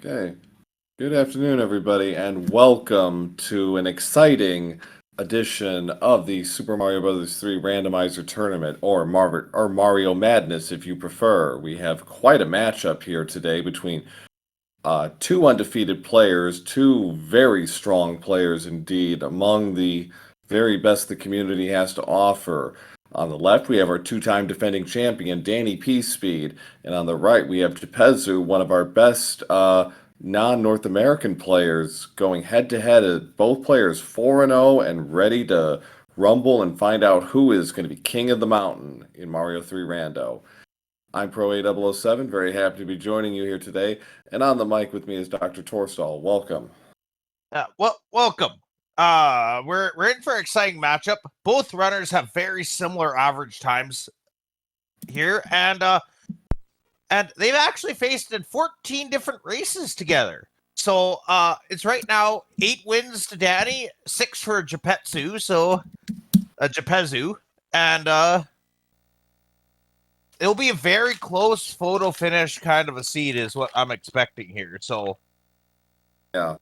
Okay. Good afternoon, everybody, and welcome to an exciting edition of the Super Mario Bros. 3 Randomizer Tournament, or Mario Madness, if you prefer. We have quite a matchup here today between two undefeated players, two very strong players indeed, among the very best the community has to offer. On the left, we have our two-time defending champion, Danny P. Speed, and on the right, we have Jepezu, one of our best non-North American players, going head-to-head. Both players 4-0 and ready to rumble and find out who is going to be king of the mountain in Mario 3 Rando. I'm Pro A007, very happy to be joining you here today. And on the mic with me is Dr. Torstall. Welcome. Welcome. We're in for an exciting matchup. Both runners have very similar average times here, and they've actually faced in 14 different races together. So it's right now 8 wins to Danny, 6 for Jepezu, and it'll be a very close photo finish kind of a seed is what I'm expecting here. So yeah,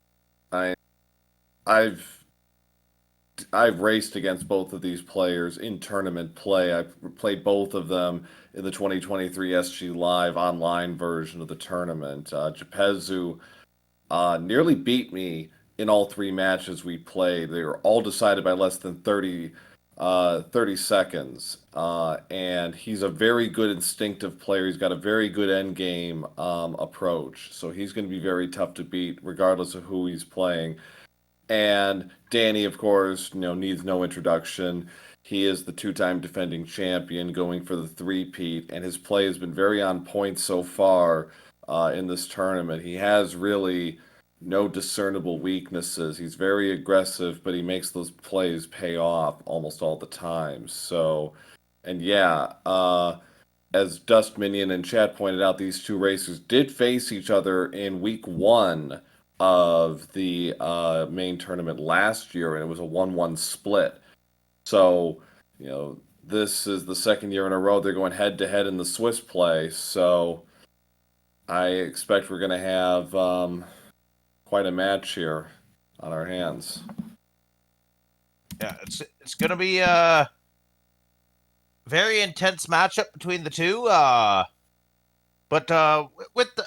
I've raced against both of these players in tournament play. I've played both of them in the 2023 SG Live online version of the tournament. Jepezu nearly beat me in all 3 matches we played. They were all decided by less than 30 seconds. And he's a very good instinctive player. He's got a very good end game approach. So he's going to be very tough to beat regardless of who he's playing. And Danny, of course, needs no introduction. He is the two-time defending champion going for the three-peat, and his play has been very on point so far in this tournament. He has really no discernible weaknesses. He's very aggressive, but he makes those plays pay off almost all the time. So, and yeah, as Dust Minion and Chat pointed out, these two racers did face each other in week 1 of the main tournament last year, and it was a 1-1 split. So, this is the second year in a row they're going head-to-head in the Swiss play. So, I expect we're going to have quite a match here on our hands. yeah, it's going to be a very intense matchup between the two. But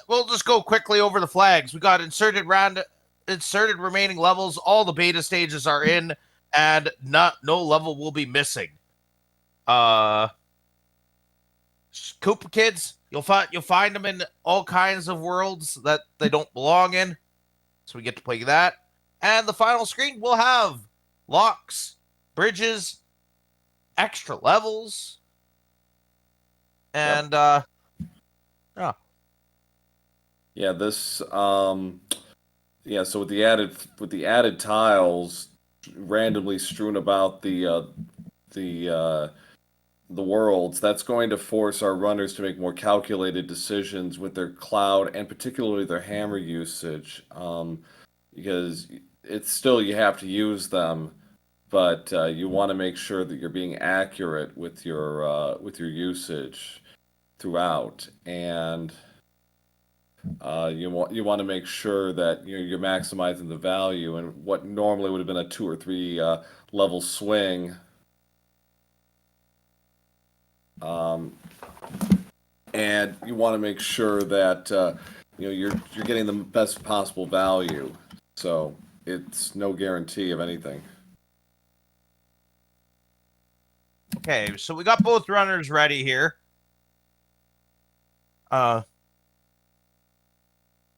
we'll just go quickly over the flags. We got inserted remaining levels. All the beta stages are in, and no level will be missing. Koopa Kids, you'll find them in all kinds of worlds that they don't belong in. So we get to play that. And the final screen will have locks, bridges, extra levels, and Yeah, this so with the added tiles randomly strewn about the worlds, that's going to force our runners to make more calculated decisions with their cloud and particularly their hammer usage, because it's still you have to use them, but you want to make sure that you're being accurate with your usage throughout, and you want to make sure that you're maximizing the value, and what normally would have been a 2 or 3 level swing. And you want to make sure that you're getting the best possible value. So it's no guarantee of anything. okay, so we got both runners ready here.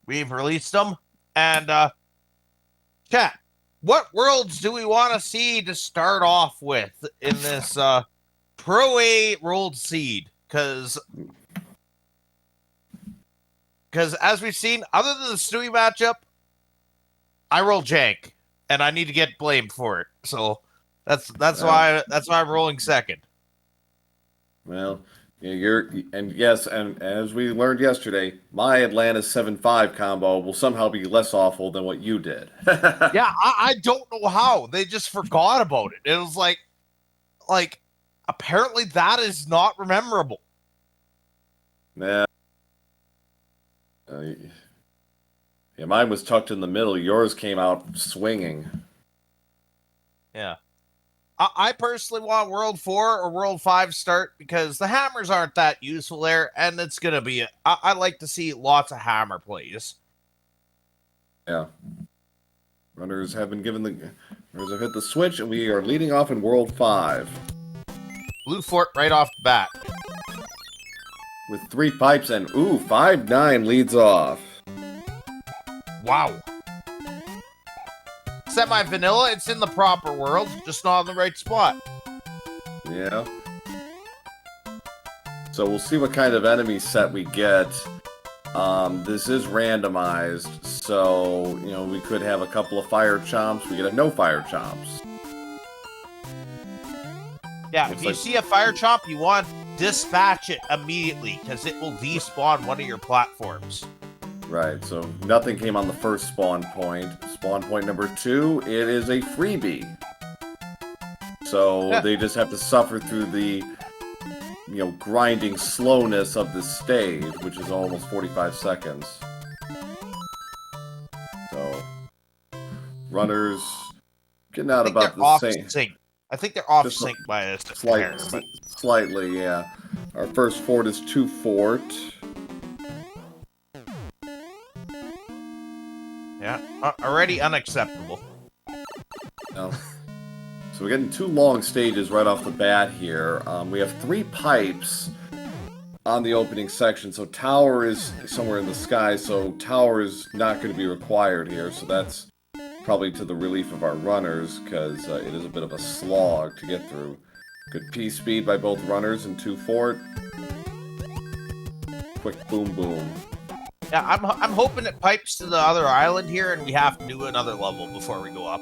We've released them, and chat. What worlds do we want to see to start off with in this Pro A rolled seed? Because as we've seen, other than the Stewie matchup, I roll jank, and I need to get blamed for it. So that's why I'm rolling second. Well, yes, and as we learned yesterday, my Atlantis 7-5 combo will somehow be less awful than what you did. Yeah, I don't know how. They just forgot about it. It was like apparently that is not memorable. Yeah. Yeah, mine was tucked in the middle. Yours came out swinging. Yeah. I personally want World 4 or World 5 start because the hammers aren't that useful there, and it's going to be... I like to see lots of hammer plays. Yeah. Runners have been given the... Runners have hit the switch, and we are leading off in World 5. Blue fort right off the bat. With 3 pipes, and ooh, 5-9 leads off. Wow. Semi-vanilla, it's in the proper world, just not in the right spot. Yeah. So we'll see what kind of enemy set we get. This is randomized, so, you know, we could have a couple of fire chomps. We could have no fire chomps. Yeah, if you see a fire chomp, you want to dispatch it immediately, because it will despawn one of your platforms. Right, so nothing came on the first spawn point. Spawn point number 2, it is a freebie. So they just have to suffer through the, you know, grinding slowness of the stage, which is almost 45 seconds. So, runners getting out about the same. Sync. I think they're off sync by this. Slightly, yeah. Our first fort is 2 fort. Yeah, already unacceptable. No. So we're getting 2 long stages right off the bat here. We have 3 pipes on the opening section, so tower is somewhere in the sky, so tower is not going to be required here, so that's probably to the relief of our runners, because it is a bit of a slog to get through. Good P-speed by both runners and 2 fort. Quick boom boom. Yeah, I'm hoping it pipes to the other island here, and we have to do another level before we go up.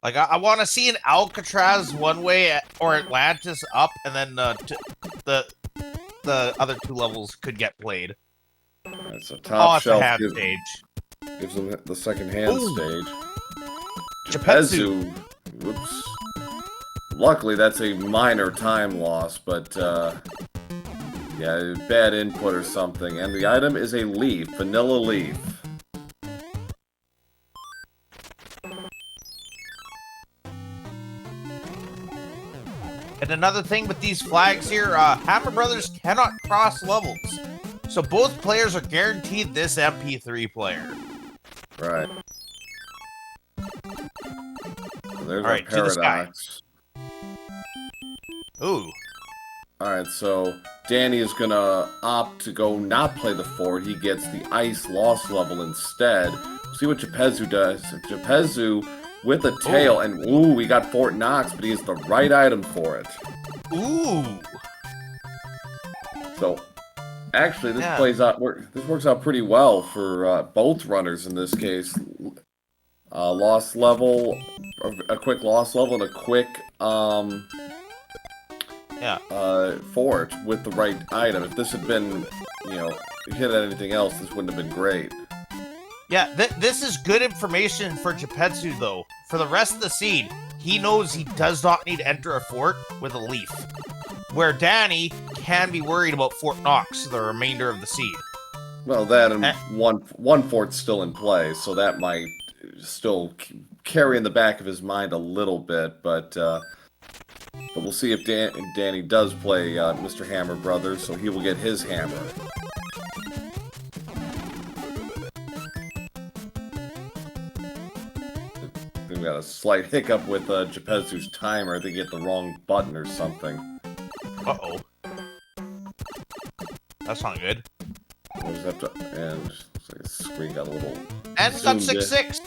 Like, I want to see an Alcatraz one way, or Atlantis up, and then the other 2 levels could get played. Right, so top it's shelf a hand stage. Gives them the second hand stage. Geppetsu. Whoops. Luckily, that's a minor time loss, but yeah, bad input or something. And the item is a leaf, vanilla leaf. And another thing with these flags here, Hammer Brothers cannot cross levels. So both players are guaranteed this MP3 player. Right. So there's Alright, our paradox. Ooh. Alright, so Danny is gonna opt to go not play the fort. He gets the ice lost level instead. See what Geppetsu does. Geppetsu with a tail, and ooh, we got Fort Knox, but he has the right item for it. Ooh. So, actually, this plays out. This works out pretty well for both runners in this case. Lost level, a quick lost level, and a quick fort with the right item. If this had been, you know, hit at anything else, this wouldn't have been great. Yeah, this is good information for Geppetsu, though. For the rest of the seed, he knows he does not need to enter a fort with a leaf. Where Danny can be worried about Fort Knox the remainder of the seed. Well, that and one fort's still in play, so that might still carry in the back of his mind a little bit, but we'll see if Danny does play Mr. Hammer Brothers, so he will get his hammer. We got a slight hiccup with Geppetsu's timer. I think he hit the wrong button or something. Uh-oh. That's not good. We'll just have to, and looks like his screen got a little... And it's up 6-6.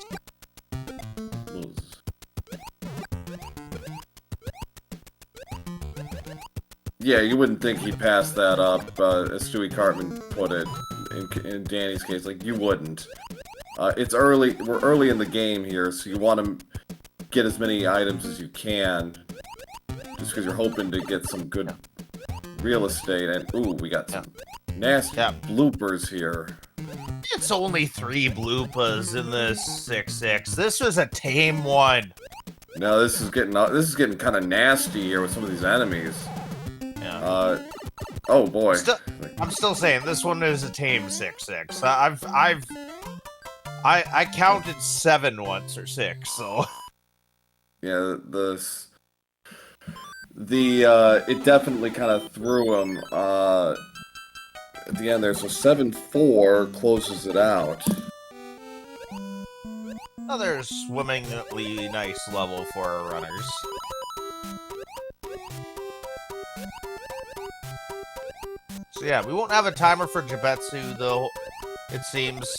Yeah, you wouldn't think he passed that up, as Stewie Cartman put it, in Danny's case. Like, you wouldn't. It's early. We're early in the game here, so you want to get as many items as you can, just because you're hoping to get some good real estate. And ooh, we got some nasty bloopers here. It's only 3 bloopers in this 6-6. This was a tame one. No, this is getting kind of nasty here with some of these enemies. Yeah. Oh boy. I'm still saying this one is a tame 6-6. I counted 7 once or 6, so Yeah, it definitely kind of threw him at the end there. So 7-4 closes it out. another swimmingly nice level for our runners. So yeah, we won't have a timer for Jibetsu though, it seems,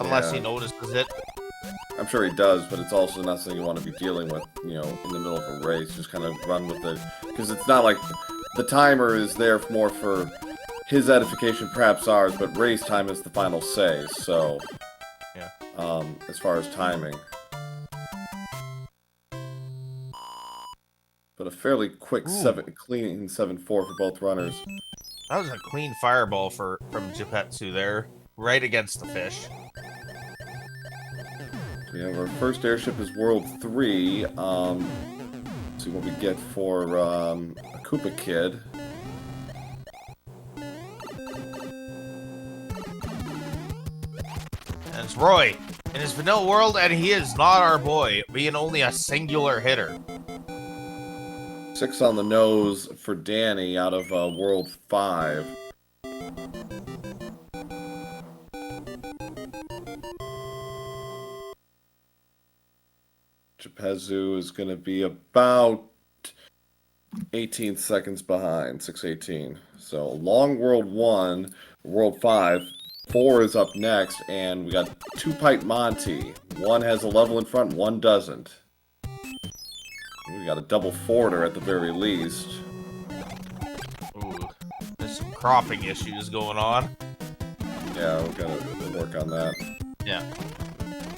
unless he notices it. I'm sure he does, but it's also not something you want to be dealing with, you know, in the middle of a race. Just kind of run with it. Because it's not like the timer is there more for his edification, perhaps ours, but race time is the final say, so... Yeah. As far as timing. But a fairly quick clean 7-4 for both runners. That was a clean fireball from Jibetsu there, right against the fish. We have our first airship is World 3. See what we get for a Koopa Kid. And it's Roy in his vanilla world, and he is not our boy, being only a singular hitter. 6 on the nose for Danny out of World 5. Jipezu is going to be about 18 seconds behind, 6:18. So long World 1, World 5. 4 is up next, and we got 2 Pipe Monty. One has a level in front, one doesn't. We got a double forwarder at the very least. Ooh, there's some cropping issues going on. Yeah, we're gonna work on that. Yeah.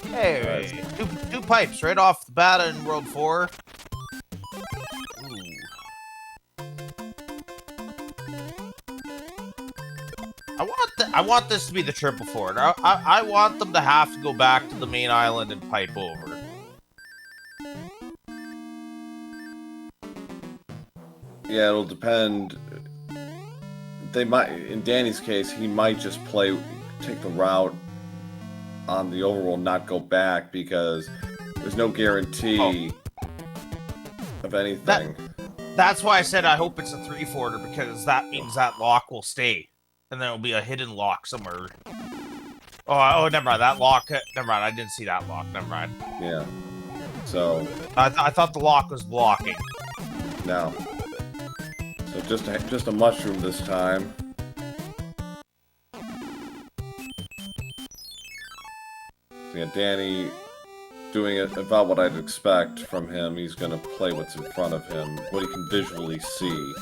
Hey, two pipes right off the bat in World 4. Ooh. I want this to be the triple forward. I want them to have to go back to the main island and pipe over. Yeah, it'll depend. They might, in Danny's case, he might just take the route on the overworld, not go back, because there's no guarantee of anything. That's why I said I hope it's a 3-forwarder, because that means that lock will stay. And then it'll be a hidden lock somewhere. Oh, never mind. That lock, never mind. I didn't see that lock. Never mind. Yeah. So. I thought the lock was blocking. No. So just a mushroom this time. So yeah, Danny doing it about what I'd expect from him. He's gonna play what's in front of him, what he can visually see.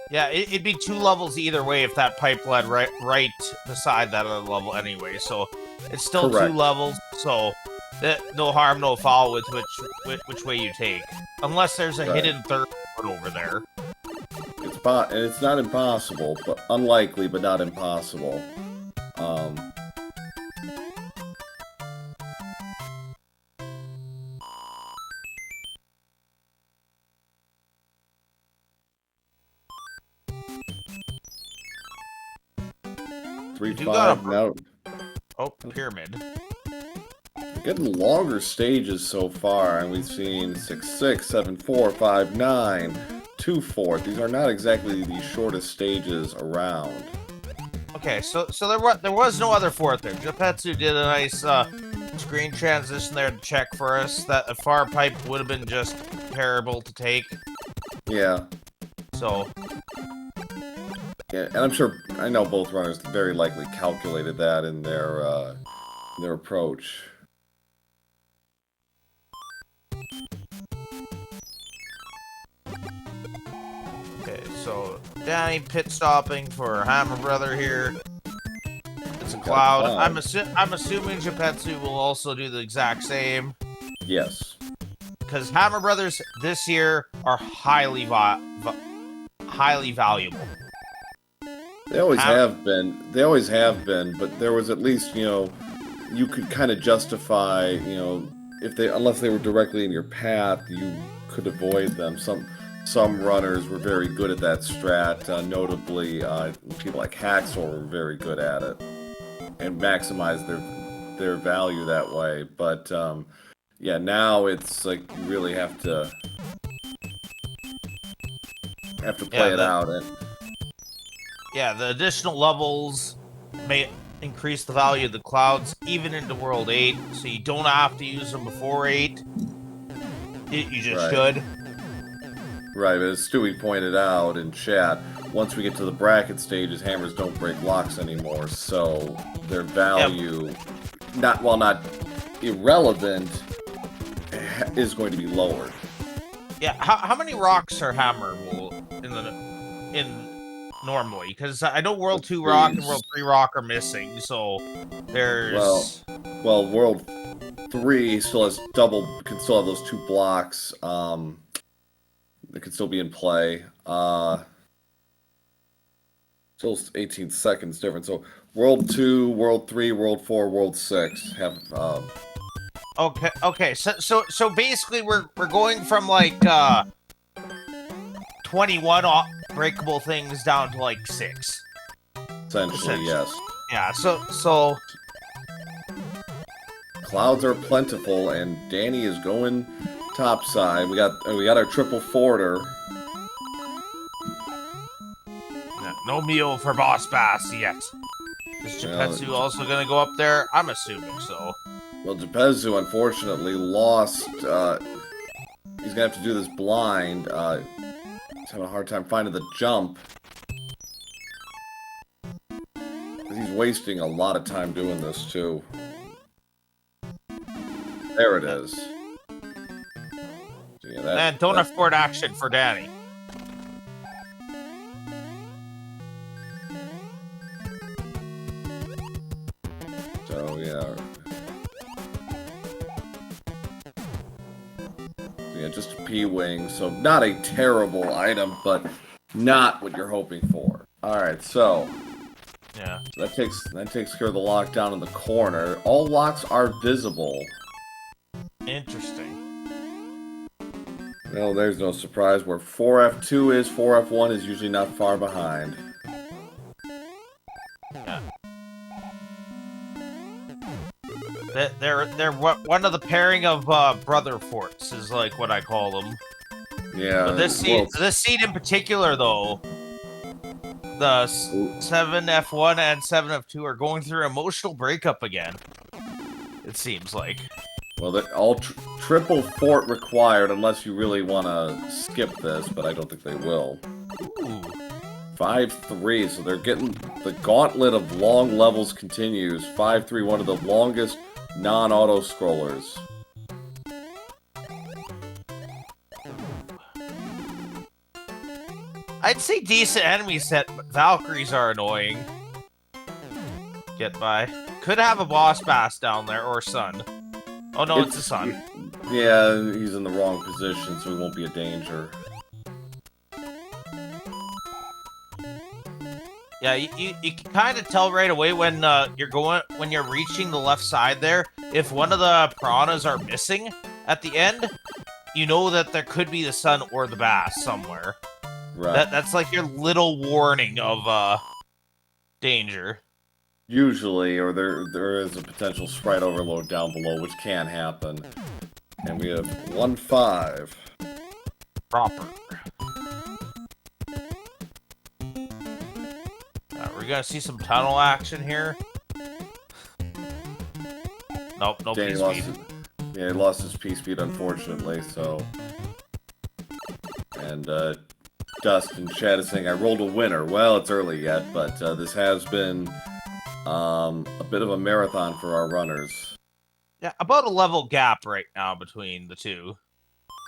Yeah, it'd be 2 levels either way if that pipe led right beside that other level anyway. So it's still Correct. 2 levels. So no harm, no foul with which way you take, unless there's a hidden third over there. It's not impossible, but unlikely, but not impossible. Three, You 5 got now. Oh, pyramid. We're getting longer stages so far, and we've seen 6-6, 7-4, 5-9, 2-4. These are not exactly the shortest stages around. Okay, so there was no other fourth there. Jibetsu did a nice screen transition there to check for us that a far pipe would have been just terrible to take. Yeah. So. Yeah, and I know both runners very likely calculated that in their approach. Okay, so Danny pit stopping for Hammer Brother here. It's a cloud. I'm assuming Jibetsu will also do the exact same. Yes. Because Hammer Brothers this year are highly valuable. They always have been. They always have been, but there was at least, you could kind of justify, unless they were directly in your path, you could avoid them. some runners were very good at that strat. Notably, people like Haxor were very good at it and maximized their value that way. But yeah, now it's like you really have to play it out. Yeah, the additional levels may increase the value of the clouds even into World 8, so you don't have to use them before 8. You just should. Right, but as Stewie pointed out in chat, once we get to the bracket stages, hammers don't break locks anymore, so their value, not irrelevant, is going to be lowered. Yeah, how many rocks are hammerable in normally? Because I know World 2 rock and World 3 rock are missing, so there's... Well, World 3 still has can still have those 2 blocks, that can still be in play. Still 18 seconds different. So World 2, World 3, World 4, World 6 have. Okay. So basically, we're going from like 21 breakable things down to like 6. Essentially, yes. Yeah. So. Clouds are plentiful, and Danny is going topside. We got our triple forwarder. No meal for Boss Bass yet. Is Geppetsu also going to go up there? I'm assuming so. Well, Geppetsu unfortunately lost. He's going to have to do this blind. He's having a hard time finding the jump. He's wasting a lot of time doing this, too. There it is. So, yeah, and don't afford action for Danny. So, yeah. Just a P-Wing, so not a terrible item, but not what you're hoping for. Alright, so... Yeah. So that takes care of the lockdown in the corner. All locks are visible. Interesting. No, there's no surprise. Where 4F2 is, 4F1 is usually not far behind. Yeah. They're one of the pairing of brother forts is like what I call them. Yeah. But this seed in particular, though, the 7F1 and 7F2 are going through emotional breakup again. It seems like. Well, all triple fort required unless you really want to skip this, but I don't think they will. Ooh. 5-3, so they're getting the gauntlet of long levels continues. 5-3, one of the longest non-auto scrollers. I'd say decent enemy set, but Valkyries are annoying. Get by. Could have a boss bass down there, or Sun. Oh no, it's a Sun. Yeah, he's in the wrong position, so he won't be a danger. Yeah, you can kind of tell right away when you're reaching the left side there. If one of the piranhas are missing at the end, you know that there could be the Sun or the bass somewhere. Right. That's like your little warning of danger. Usually, or there is a potential sprite overload down below, which can happen. And we have 1-5. Proper. We're gonna see some tunnel action here. Nope, no Danny P-speed. he lost his P-speed, unfortunately, so... And, Dust in chat is saying, I rolled a winner. Well, it's early yet, but this has been a bit of a marathon for our runners. Yeah, about a level gap right now between the two.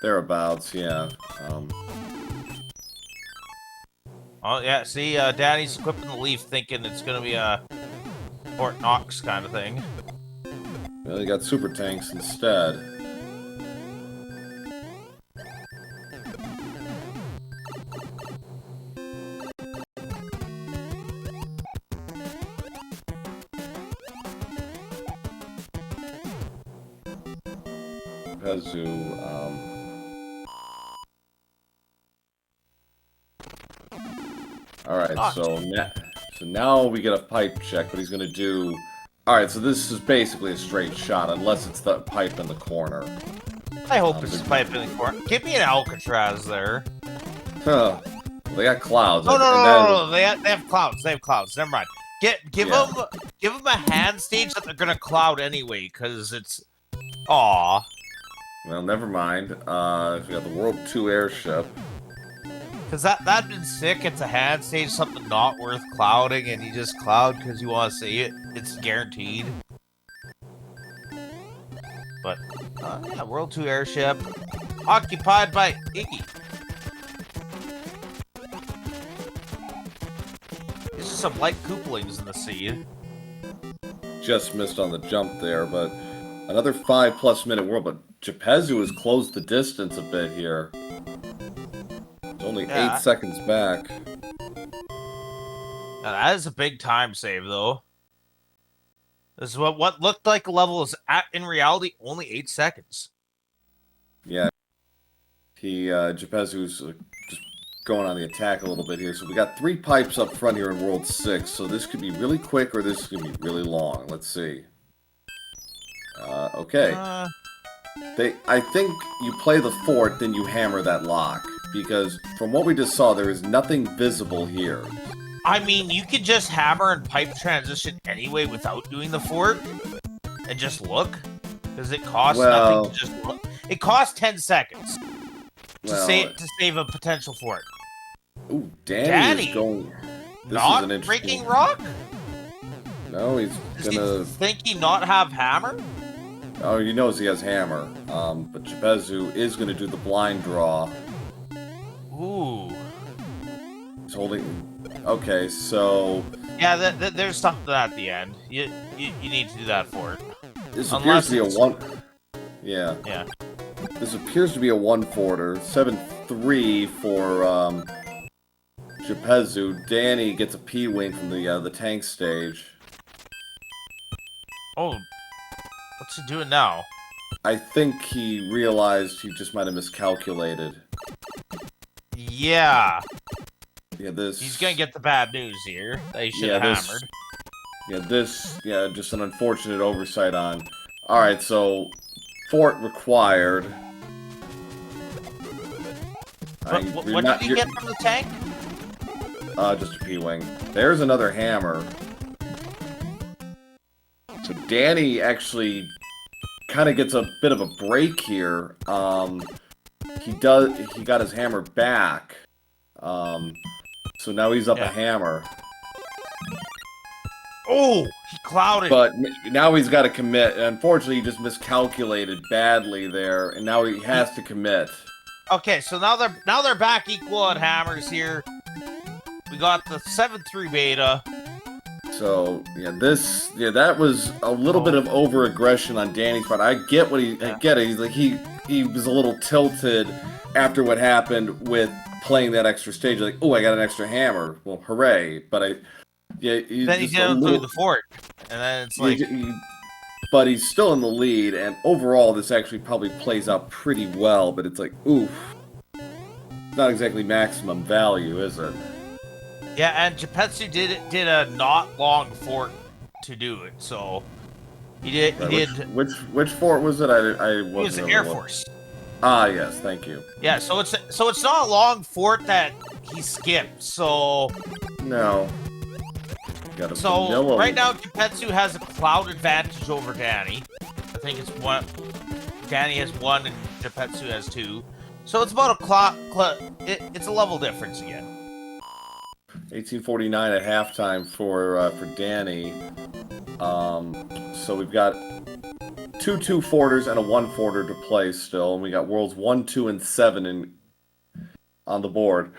Thereabouts, yeah. Oh, yeah, see, Danny's equipping the Leaf thinking it's gonna be a Fort Knox kind of thing. Well, he got super tanks instead. Pezu, right, so now we get a pipe check, but he's gonna do. All right, so this is basically a straight shot, unless it's the pipe in the corner. I hope it's a pipe in the corner. Give me an Alcatraz there. Huh. They got clouds. No. They have clouds. They have clouds. Never mind. Give Yeah. them a hand stage that they're gonna cloud anyway, because it's. Aw. Well, never mind. We got the World 2 airship. Because that'd been sick. It's a hand stage, something not worth clouding, and you just cloud because you want to see it. It's guaranteed. But, yeah, World 2 airship. Occupied by Iggy. There's just some light couplings in the sea. Just missed on the jump there, but another 5+ minute world. But Gepezu has closed the distance a bit here. It's only 8 seconds back. Now, that is a big time save, though. This is what looked like a level is at, in reality, only 8 seconds. Yeah. Gepezu's just going on the attack a little bit here. So we got 3 pipes up front here in World 6. So this could be really quick or this could be really long. Let's see. Okay. I think you play the fort, then you hammer that lock. Because from what we just saw, there is nothing visible here. I mean, you could just hammer and pipe transition anyway without doing the fort. And just look. Because it costs nothing to just look. It costs 10 seconds. To save a potential fort. Ooh, Danny is going. Not breaking rock? No, he's gonna. Think he not have hammer? Oh, he knows he has hammer. But Gepezu is gonna do the blind draw. Ooh. He's holding. Okay, so. Yeah, there's something at the end. You need to do that fort. This appears to be a one. Yeah. Yeah. This appears to be a 1-forter. 7-3 for Gepezu. Danny gets a P-wing from the tank stage. Oh, what's he doing now? I think he realized he just might have miscalculated. Yeah. Yeah, this. He's gonna get the bad news here. That he should have hammered. Yeah, just an unfortunate oversight on. All right, so fort required. What did you get from the tank? Just a P-wing. There's another hammer. So Danny actually kind of gets a bit of a break here. He got his hammer back. So now he's up a hammer. Oh, he clouded. But now he's got to commit. Unfortunately, he just miscalculated badly there, and now he has to commit. Okay, so now they're back equal on hammers here. We got the 7-3 beta. So that was a little bit of over-aggression on Danny's part. I get what I get it. He's like he was a little tilted after what happened with playing that extra stage. Like, oh, I got an extra hammer. Well, hooray! But then he didn't do the fort, and then it's like. But he's still in the lead, and overall, this actually probably plays out pretty well. But it's like, oof, it's not exactly maximum value, is it? Yeah, and Gepezu did a not long fort to do it, so he did. Right, he did. Which fort was it? I wasn't. It was the Air Force. Ah, yes, thank you. Yeah, so it's not a long fort that he skipped. So no. So right now, Gepezu has a cloud advantage over Danny. I think it's one. Danny has 1 and Gepezu has 2. So it's about it's a level difference again. 1849 at halftime for Danny. So we've got 2 2-forters and a 1-forter to play still, and we got worlds 1, 2, and 7 on the board.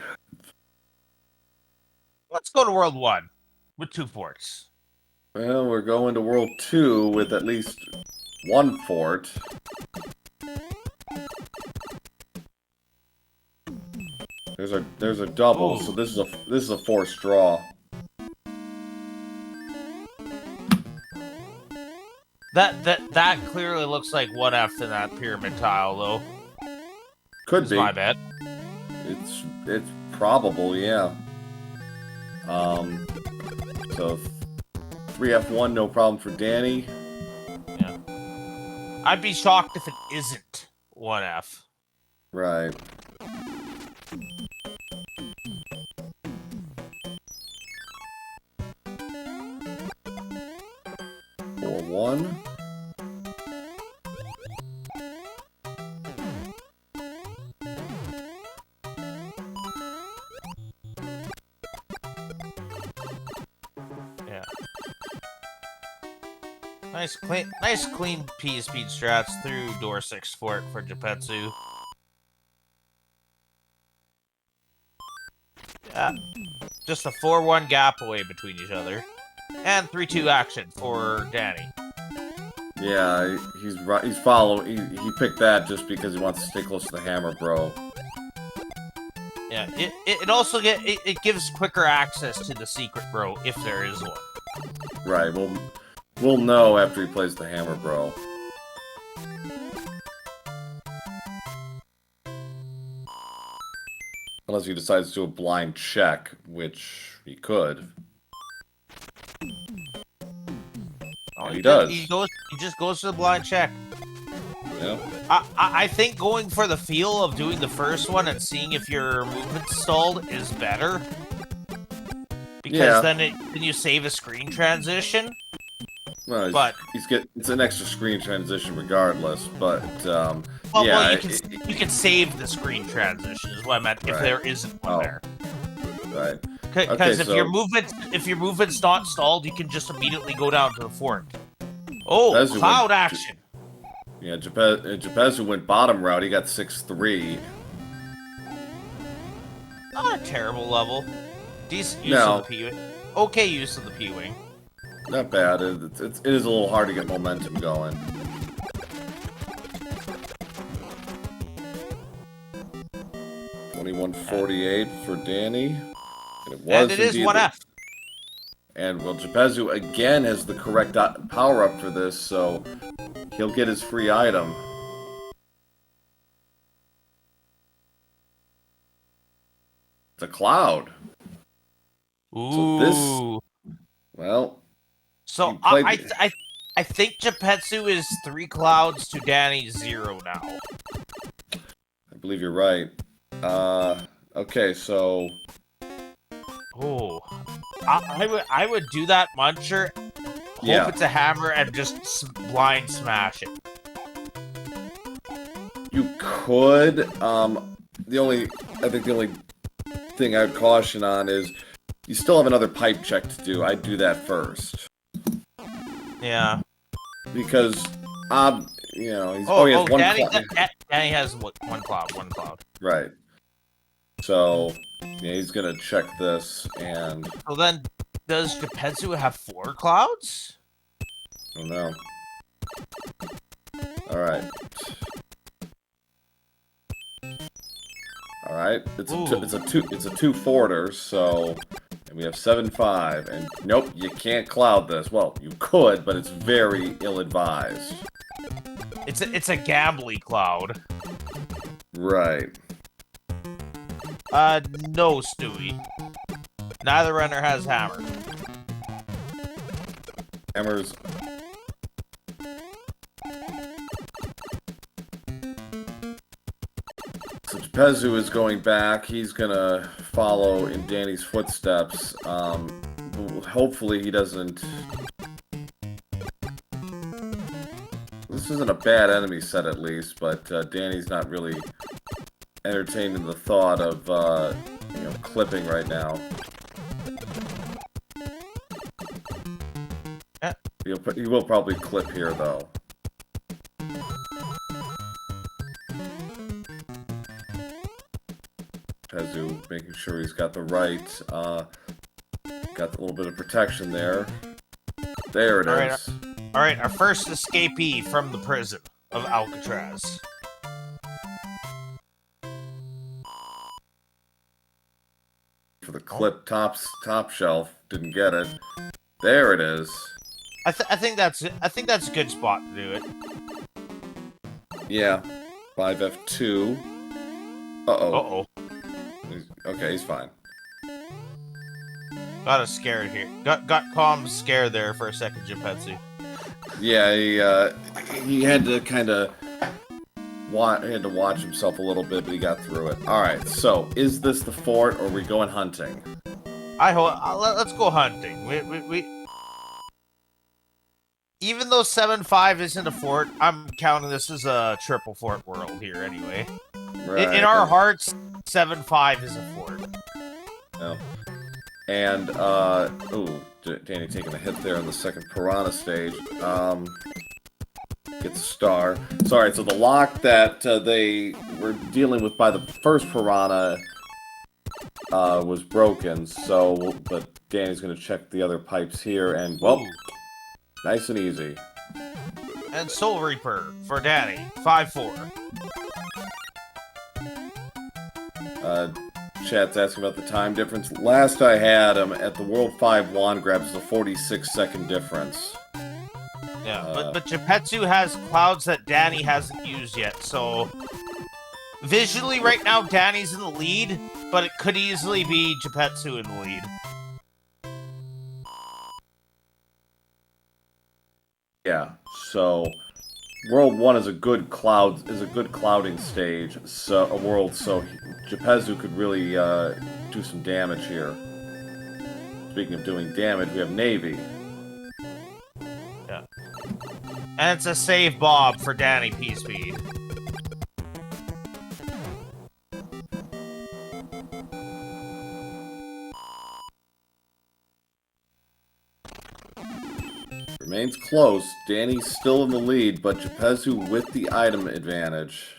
Let's go to World 1 with 2 forts. Well, we're going to World 2 with at least 1 fort. There's a double, so this is a forced draw. That clearly looks like 1F in that pyramid tile, though. Could be. My bet. It's probable, yeah. So 3F1, no problem for Danny. Yeah. I'd be shocked if it isn't 1F. Right. Four, one. Yeah. Nice clean P speed strats through door 6 for Jepetsu. Yeah. Just a 4-1 gap away between each other. And 3-2 action for Danny. Yeah, he's right. He's following. He picked that just because he wants to stay close to the hammer, bro. Yeah, it also it gives quicker access to the secret bro if there is one. Right. We'll know after he plays the hammer, bro. Unless he decides to do a blind check, which he could. Oh, he does. He just goes to the blind check. Yeah. I think going for the feel of doing the first one and seeing if your movement's stalled is better. Because then you save a screen transition. Well, but it's an extra screen transition regardless, but well, you can save the screen transition is what I meant if there isn't one there. Right. Because if your movement's not stalled, you can just immediately go down to the fort. Oh, cloud action. Yeah, Jepetsu went bottom route. He got 6-3. Not a terrible level. Decent use of the P-Wing. Okay use of the P-Wing. Not bad. It is a little hard to get momentum going. $21.48 for Danny. And it is 1F. And well, Jepetsu again has the correct power up for this, so he'll get his free item. It's a cloud. Ooh. So I think Jepetsu is 3 clouds to Danny's 0 now. I believe you're right. Okay, so. Oh, I would do that muncher. Hope it's a hammer and just blind smash it. You could. The only thing I'd caution on is you still have another pipe check to do. I'd do that first. Yeah. Because, he's he has one Danny, cloud. Danny has one cloud. Right. So, yeah, he's gonna check this, and... So then, does Jepetsu have 4 clouds? Oh no. Alright. Alright, it's a two forter, so... And we have 7-5, and nope, you can't cloud this. Well, you could, but it's very ill-advised. It's a gambly cloud. Right. No, Stewie. Neither runner has hammer. Hammers. So Jepetsu is going back. He's gonna follow in Danny's footsteps. Hopefully he doesn't... This isn't a bad enemy set at least, but Danny's not really entertained in the thought of, clipping right now. Yeah. He will probably clip here, though. Jepetsu making sure he's got the right, got a little bit of protection there. There it is. Alright, our first escapee from the prison of Alcatraz. For the clip top shelf, didn't get it. There it is. I think that's a good spot to do it. Yeah. 5F2. Uh-oh. Uh-oh. Okay, he's fine. Got us scared here. Got calm scared there for a second, Jepetsu. Yeah, he had to kind of watch himself a little bit, but he got through it. All right, so is this the fort, or are we going hunting? Let's go hunting. We even though 7-5 isn't a fort, I'm counting this as a triple fort world here anyway. Right. In our hearts, 7-5 is a fort. Yeah. And, ooh, Danny taking a hit there on the second Piranha stage. Gets a star. Sorry, so the lock that they were dealing with by the first Piranha was broken, so, but Danny's gonna check the other pipes here, and, well, nice and easy. And Soul Reaper for Danny, 5-4. Chat's asking about the time difference. Last I had him at the World 5 wand grabs is a 46-second difference. Yeah, but Jepetsu has clouds that Danny hasn't used yet, so visually right now Danny's in the lead, but it could easily be Jepetsu in the lead. Yeah, so World 1 is a good clouding stage, so Jepetsu could really do some damage here. Speaking of doing damage, we have Navy. Yeah. And it's a save Bob for Danny P-Speed. Remains close. Danny's still in the lead, but Jepetsu with the item advantage.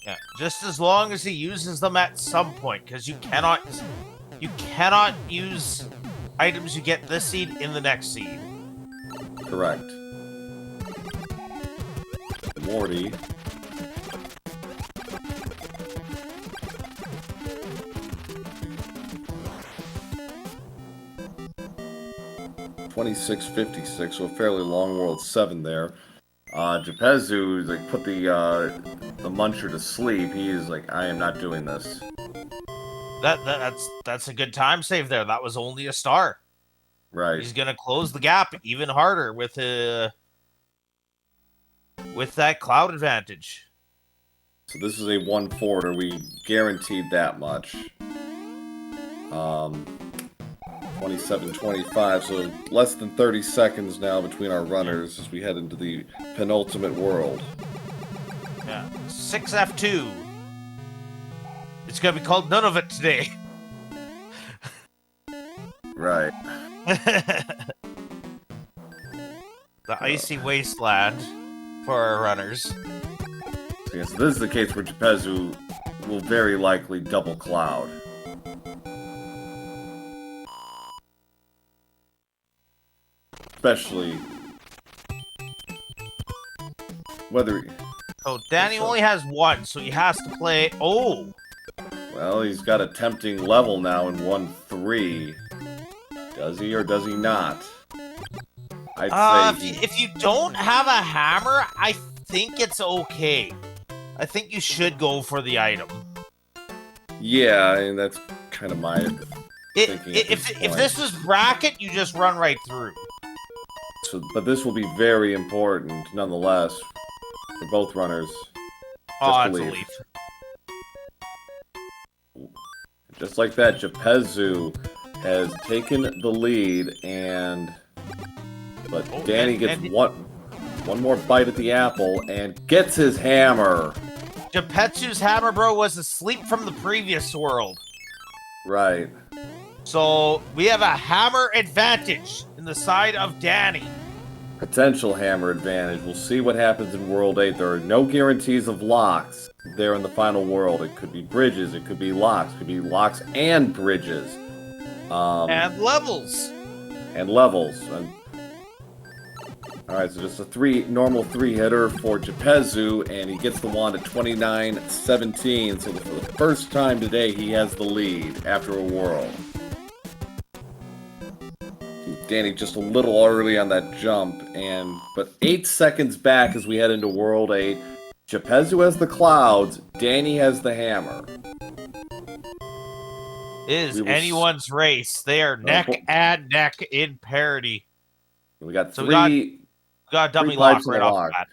Yeah, just as long as he uses them at some point, because you cannot use items you get this seed in the next seed. Correct. Morty. $26.56, so a fairly long World 7 there. Jepetsu like put the muncher to sleep. He is like, I am not doing this. That's a good time save there. That was only a star. Right. He's gonna close the gap even harder with that cloud advantage. So this is a 1-forter. We guaranteed that much. 27-25, so less than 30 seconds now between our runners as we head into the penultimate world. Yeah, 6F2. It's gonna be called None of It today. Right. The icy wasteland for our runners. So yeah, so this is the case where Jepetsu will very likely double cloud. Especially whether... Oh, Danny only has one, so he has to play... Oh! Well, he's got a tempting level now in 1-3. Does he or does he not? I'd say if you don't have a hammer, I think it's okay. I think you should go for the item. Yeah, I mean, that's kind of my thinking. If this was bracket, you just run right through. So, but this will be very important, nonetheless, for both runners. Oh, it's a leaf. Just like that, Jepetsu has taken the lead, but Danny gets one more bite at the apple and gets his hammer. Jepetsu's hammer, bro, was asleep from the previous world. Right. So we have a hammer advantage in the side of Danny. Potential hammer advantage. We'll see what happens in World 8. There are no guarantees of locks there in the final world. It could be bridges, it could be locks, and bridges. And levels. And levels. Alright, so just a normal three-hitter for Jepetsu, and he gets the wand at 29-17. So for the first time today, he has the lead after a world. Danny just a little early on that jump, but 8 seconds back as we head into World 8. Jepetsu has the clouds, Danny has the hammer. is anyone's race. They are neck and neck in parity. We got So three. We got a dummy Three lock pipes and right a off lock. the bat.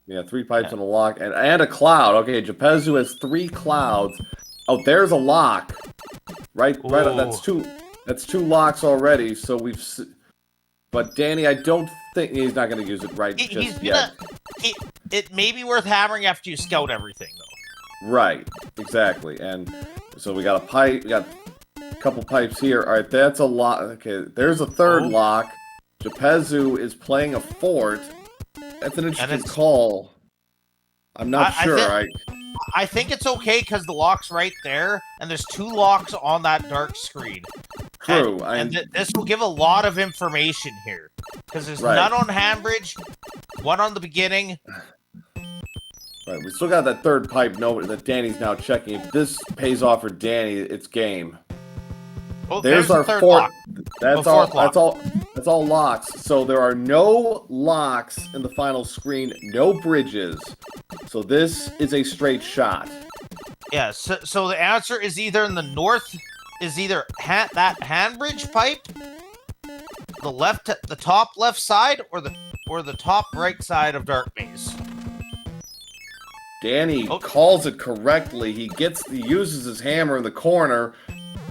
Yeah, 3 pipes and a lock, and a cloud. Okay, Jepezu has 3 clouds. Oh, there's a lock. Right. That's two. That's 2 locks already. So but Danny, I don't think he's not going to use it just yet. It may be worth hammering after you scout everything, though. Right. Exactly. And so we got a pipe. We got a couple pipes here. All right, that's a lock. Okay, there's a 3rd lock. Jepezu is playing a fort. That's an interesting call. I'm not sure. I think it's okay because the lock's right there, and there's 2 locks on that dark screen. True. This will give a lot of information here. Because there's none on Handbridge, 1 on the beginning. Right, we still got that 3rd pipe note that Danny's now checking. If this pays off for Danny, it's game. Oh, there's our 3rd lock. That's all locks. So there are no locks in the final screen, no bridges. So this is a straight shot. Yeah, so the answer is either in the north, is either that Handbridge pipe, the top left side, or the top right side of Dark Maze. Danny calls it correctly. He uses his hammer in the corner,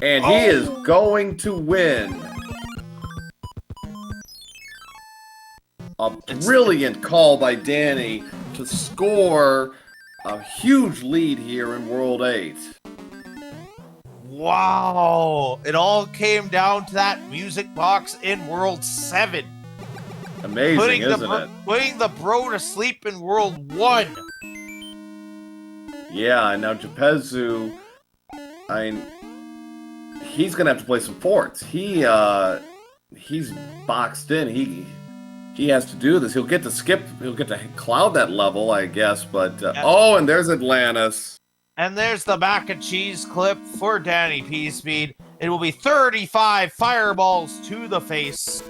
and he is going to win. A brilliant call by Danny to score a huge lead here in World 8. Wow! It all came down to that music box in World 7. Amazing, isn't it? Putting the bro to sleep in World 1. Yeah, now Jepezu, he's gonna have to play some forts. He's boxed in. He has to do this. He'll get to cloud that level, I guess. But and there's Atlantis. And there's the mac and cheese clip for Danny P. Speed. It will be 35 fireballs to the face.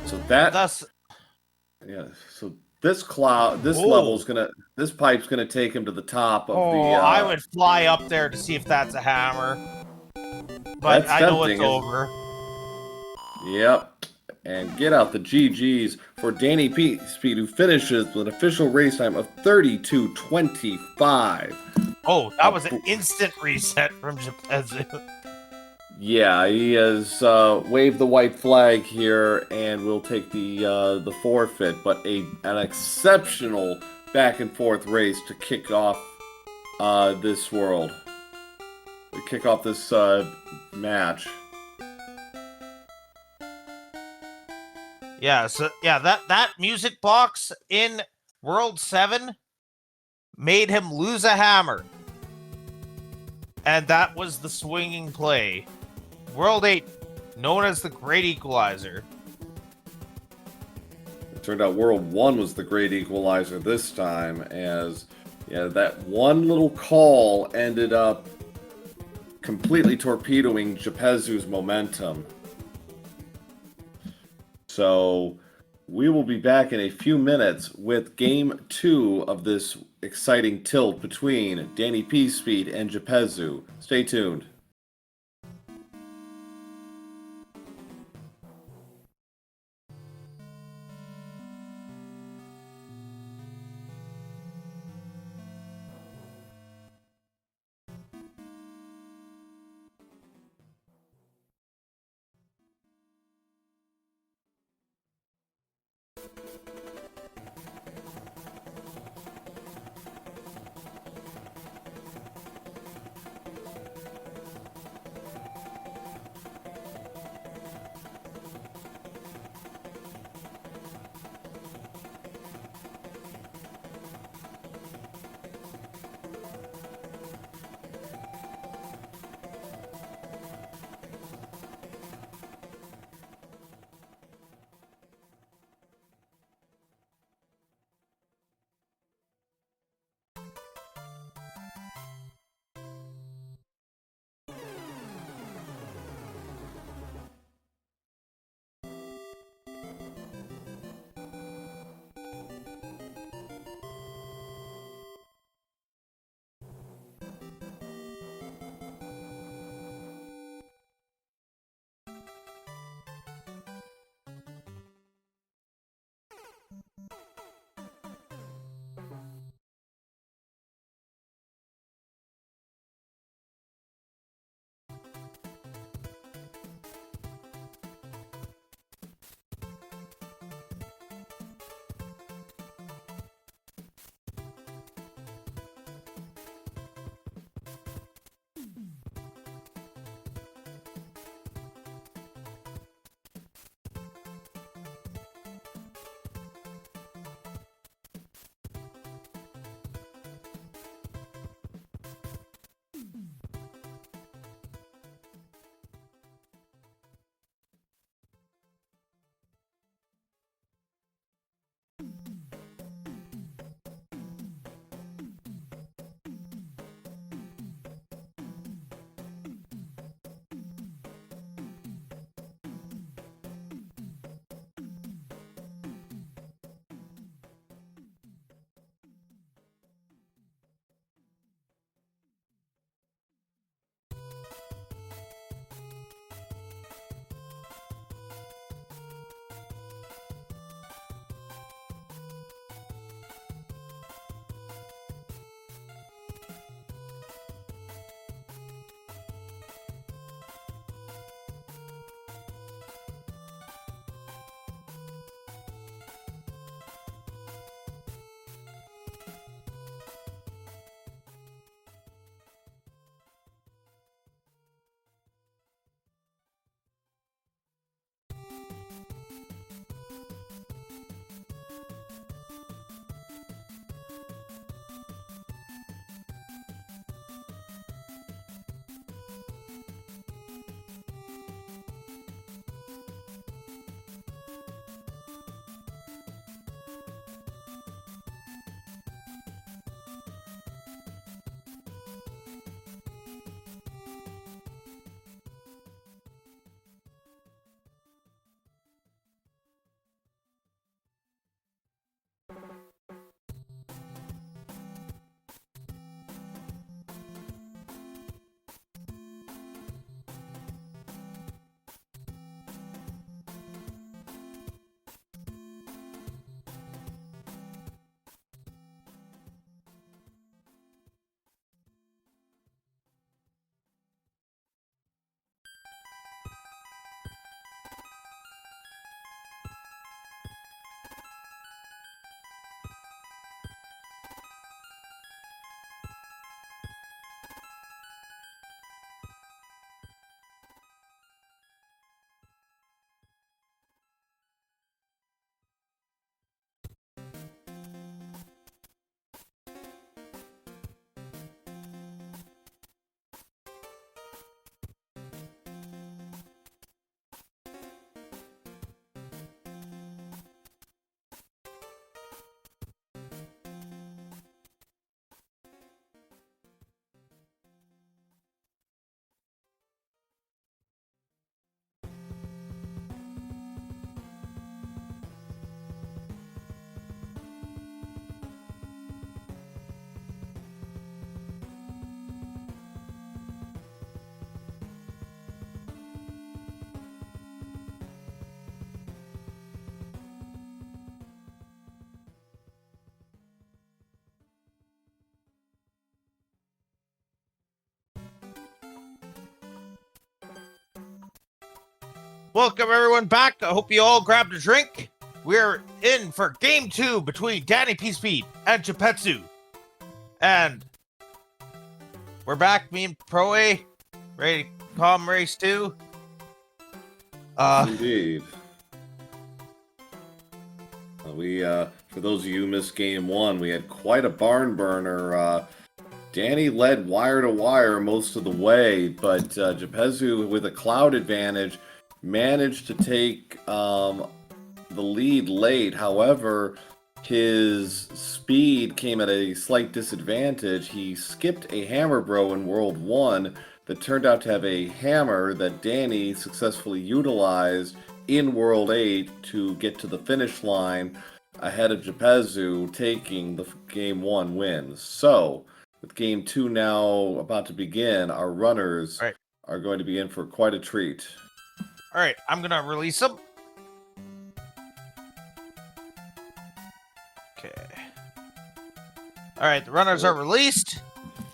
So so this pipe's gonna take him to the top of the. I would fly up there to see if that's a hammer, but I know it's over. Yep, and get out the GGs for Danny P. Speed, who finishes with an official race time of 32:25. Oh, that was an instant reset from Jepezu. Yeah, he has waved the white flag here, and will take the forfeit. But an exceptional back and forth race to kick off this world, to kick off this match. Yeah, so that music box in World 7 made him lose a hammer, and that was the swinging play. World 8, known as the Great Equalizer. It turned out World 1 was the Great Equalizer this time, as that one little call ended up completely torpedoing Jepezu's momentum. So we will be back in a few minutes with Game 2 of this exciting tilt between Danny P. Speed and Jepezu. Stay tuned. Welcome everyone back. I hope you all grabbed a drink. We're in for game 2 between Danny P Speed and Chipetsu. And we're back, me and Pro A, ready to calm race 2. Indeed. We for those of you who missed game 1, we had quite a barn burner. Danny led wire to wire most of the way, but Gepezu, with a cloud advantage, managed to take the lead late. However, his speed came at a slight disadvantage. He skipped a hammer bro in World 1 that turned out to have a hammer that Danny successfully utilized in World 8 to get to the finish line ahead of Gepezu, taking the Game 1 wins. So, with Game 2 now about to begin, our runners are going to be in for quite a treat. All right, I'm going to release them. Okay. All right, the runners are released.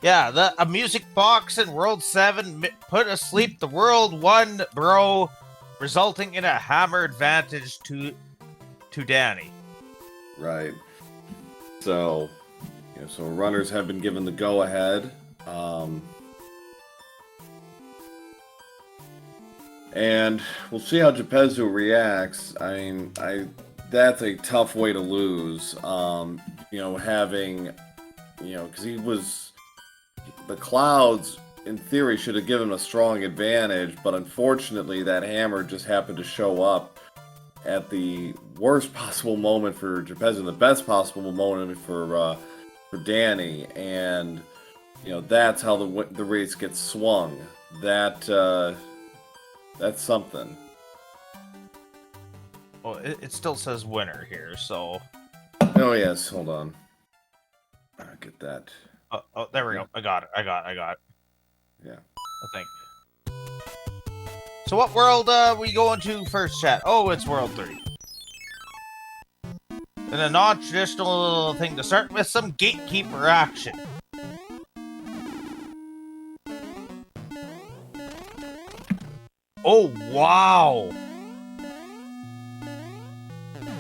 Yeah, a music box in World 7 put asleep the World 1 bro, resulting in a hammer advantage to Danny. Right. So, so runners have been given the go-ahead. And we'll see how Gepezu reacts. I mean, that's a tough way to lose. You know, having, you know, because the clouds, in theory, should have given him a strong advantage, but unfortunately that hammer just happened to show up at the worst possible moment for Gepezu and the best possible moment for Danny, and you know, that's how the race gets swung. That's something. Well, it still says winner here, so. Oh yes, hold on. I'll get that. Oh, there we go. I got it. Yeah. I think. So what world we going to first, chat? Oh, it's World 3. And a non-traditional thing to start with, some gatekeeper action. Oh, wow.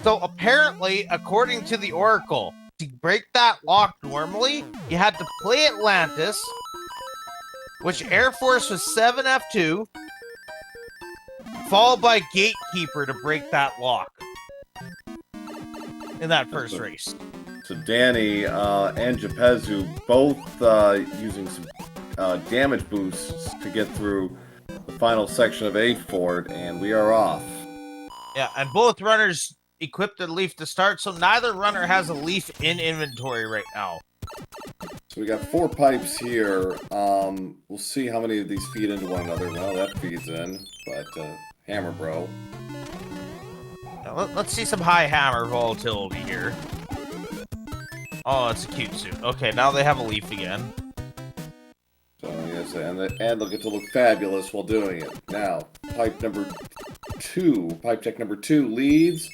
So apparently, according to the Oracle, to break that lock normally, you had to play Atlantis, which Air Force was 7F2, followed by Gatekeeper to break that lock in that first race. So Danny and Gepezu both using some damage boosts to get through the final section of A Fort, and we are off. Yeah, and both runners equipped a leaf to start, so neither runner has a leaf in inventory right now. So we got 4 pipes here. We'll see how many of these feed into one another. Well, that feeds in, but hammer bro. Now, let's see some high hammer volatility here. Oh, it's a cute suit. Okay, now they have a leaf again. So yes, and they'll get to look fabulous while doing it. Now, pipe check number 2 leads.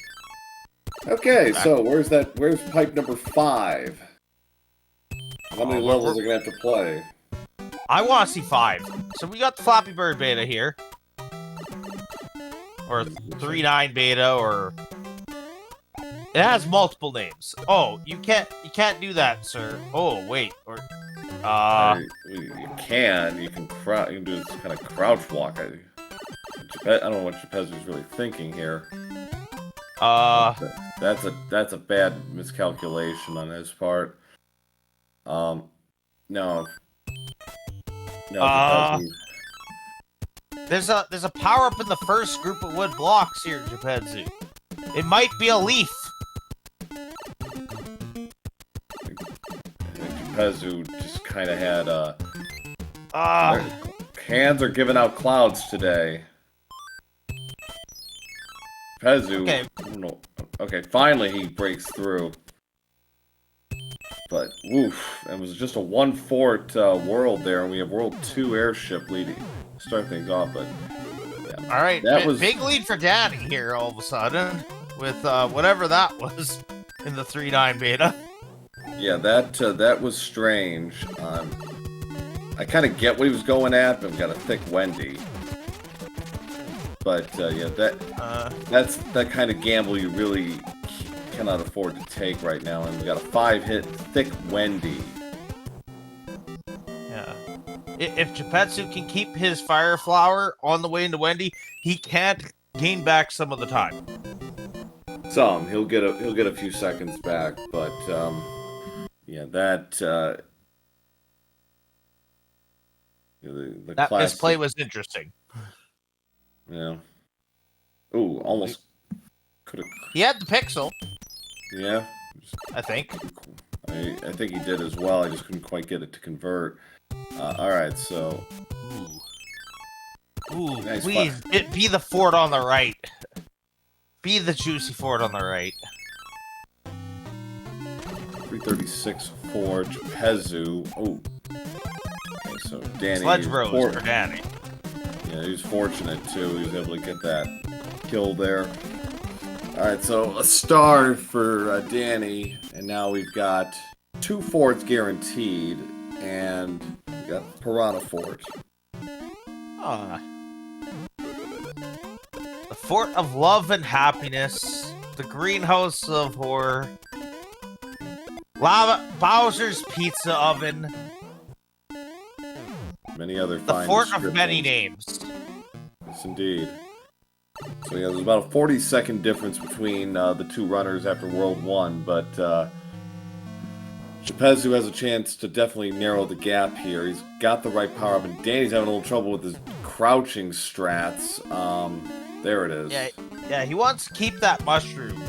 Okay, so where's pipe number 5? How many levels are gonna have to play? I want to see 5. So we got the Flappy Bird beta here, or 3.9 beta, or it has multiple names. Oh, you can't do that, sir. Oh wait, or you can do this kind of crouch walk. I don't know what Gepezu's really thinking here. That's a bad miscalculation on his part. No. There's a power up in the first group of wood blocks here, Gepezu. It might be a leaf. Gepezu just kind of had hands are giving out clouds today. Gepezu, okay. Okay, finally he breaks through. But, woof, it was just a 1 fort world there, and we have World 2 airship leading to start things off, but... Yeah. Alright, that was big lead for Danny here all of a sudden, with whatever that was in the 3.9 beta. Yeah, that was strange. I kind of get what he was going at, but we've got a thick Wendy. But, yeah, that's that kind of gamble you really cannot afford to take right now, and we got a 5-hit thick Wendy. Yeah. If Gepezu can keep his fire flower on the way into Wendy, he can't gain back some of the time. He'll get a few seconds back, but yeah, that that misplay was interesting. Yeah. Ooh, almost could have. He had the pixel. Yeah. I think. I think he did as well. I just couldn't quite get it to convert. All right, so. Ooh, nice please be the fort on the right. Be the juicy fort on the right. 336 for Gepezu. Oh. Okay, so Danny. Sledge Bros for Danny. Yeah, he was fortunate too. He was able to get that kill there. Alright, so a star for Danny, and now we've got 2 forts guaranteed, and we got Piranha Fort. The Fort of Love and Happiness, the Greenhouse of Horror, Bowser's Pizza Oven, many other the fine Fort of Many Names. Yes, indeed. So yeah, there's about a 40-second difference between the two runners after World 1, but Chapezu has a chance to definitely narrow the gap here. He's got the right power up, and Danny's having a little trouble with his crouching strats. There it is. Yeah, he wants to keep that mushroom,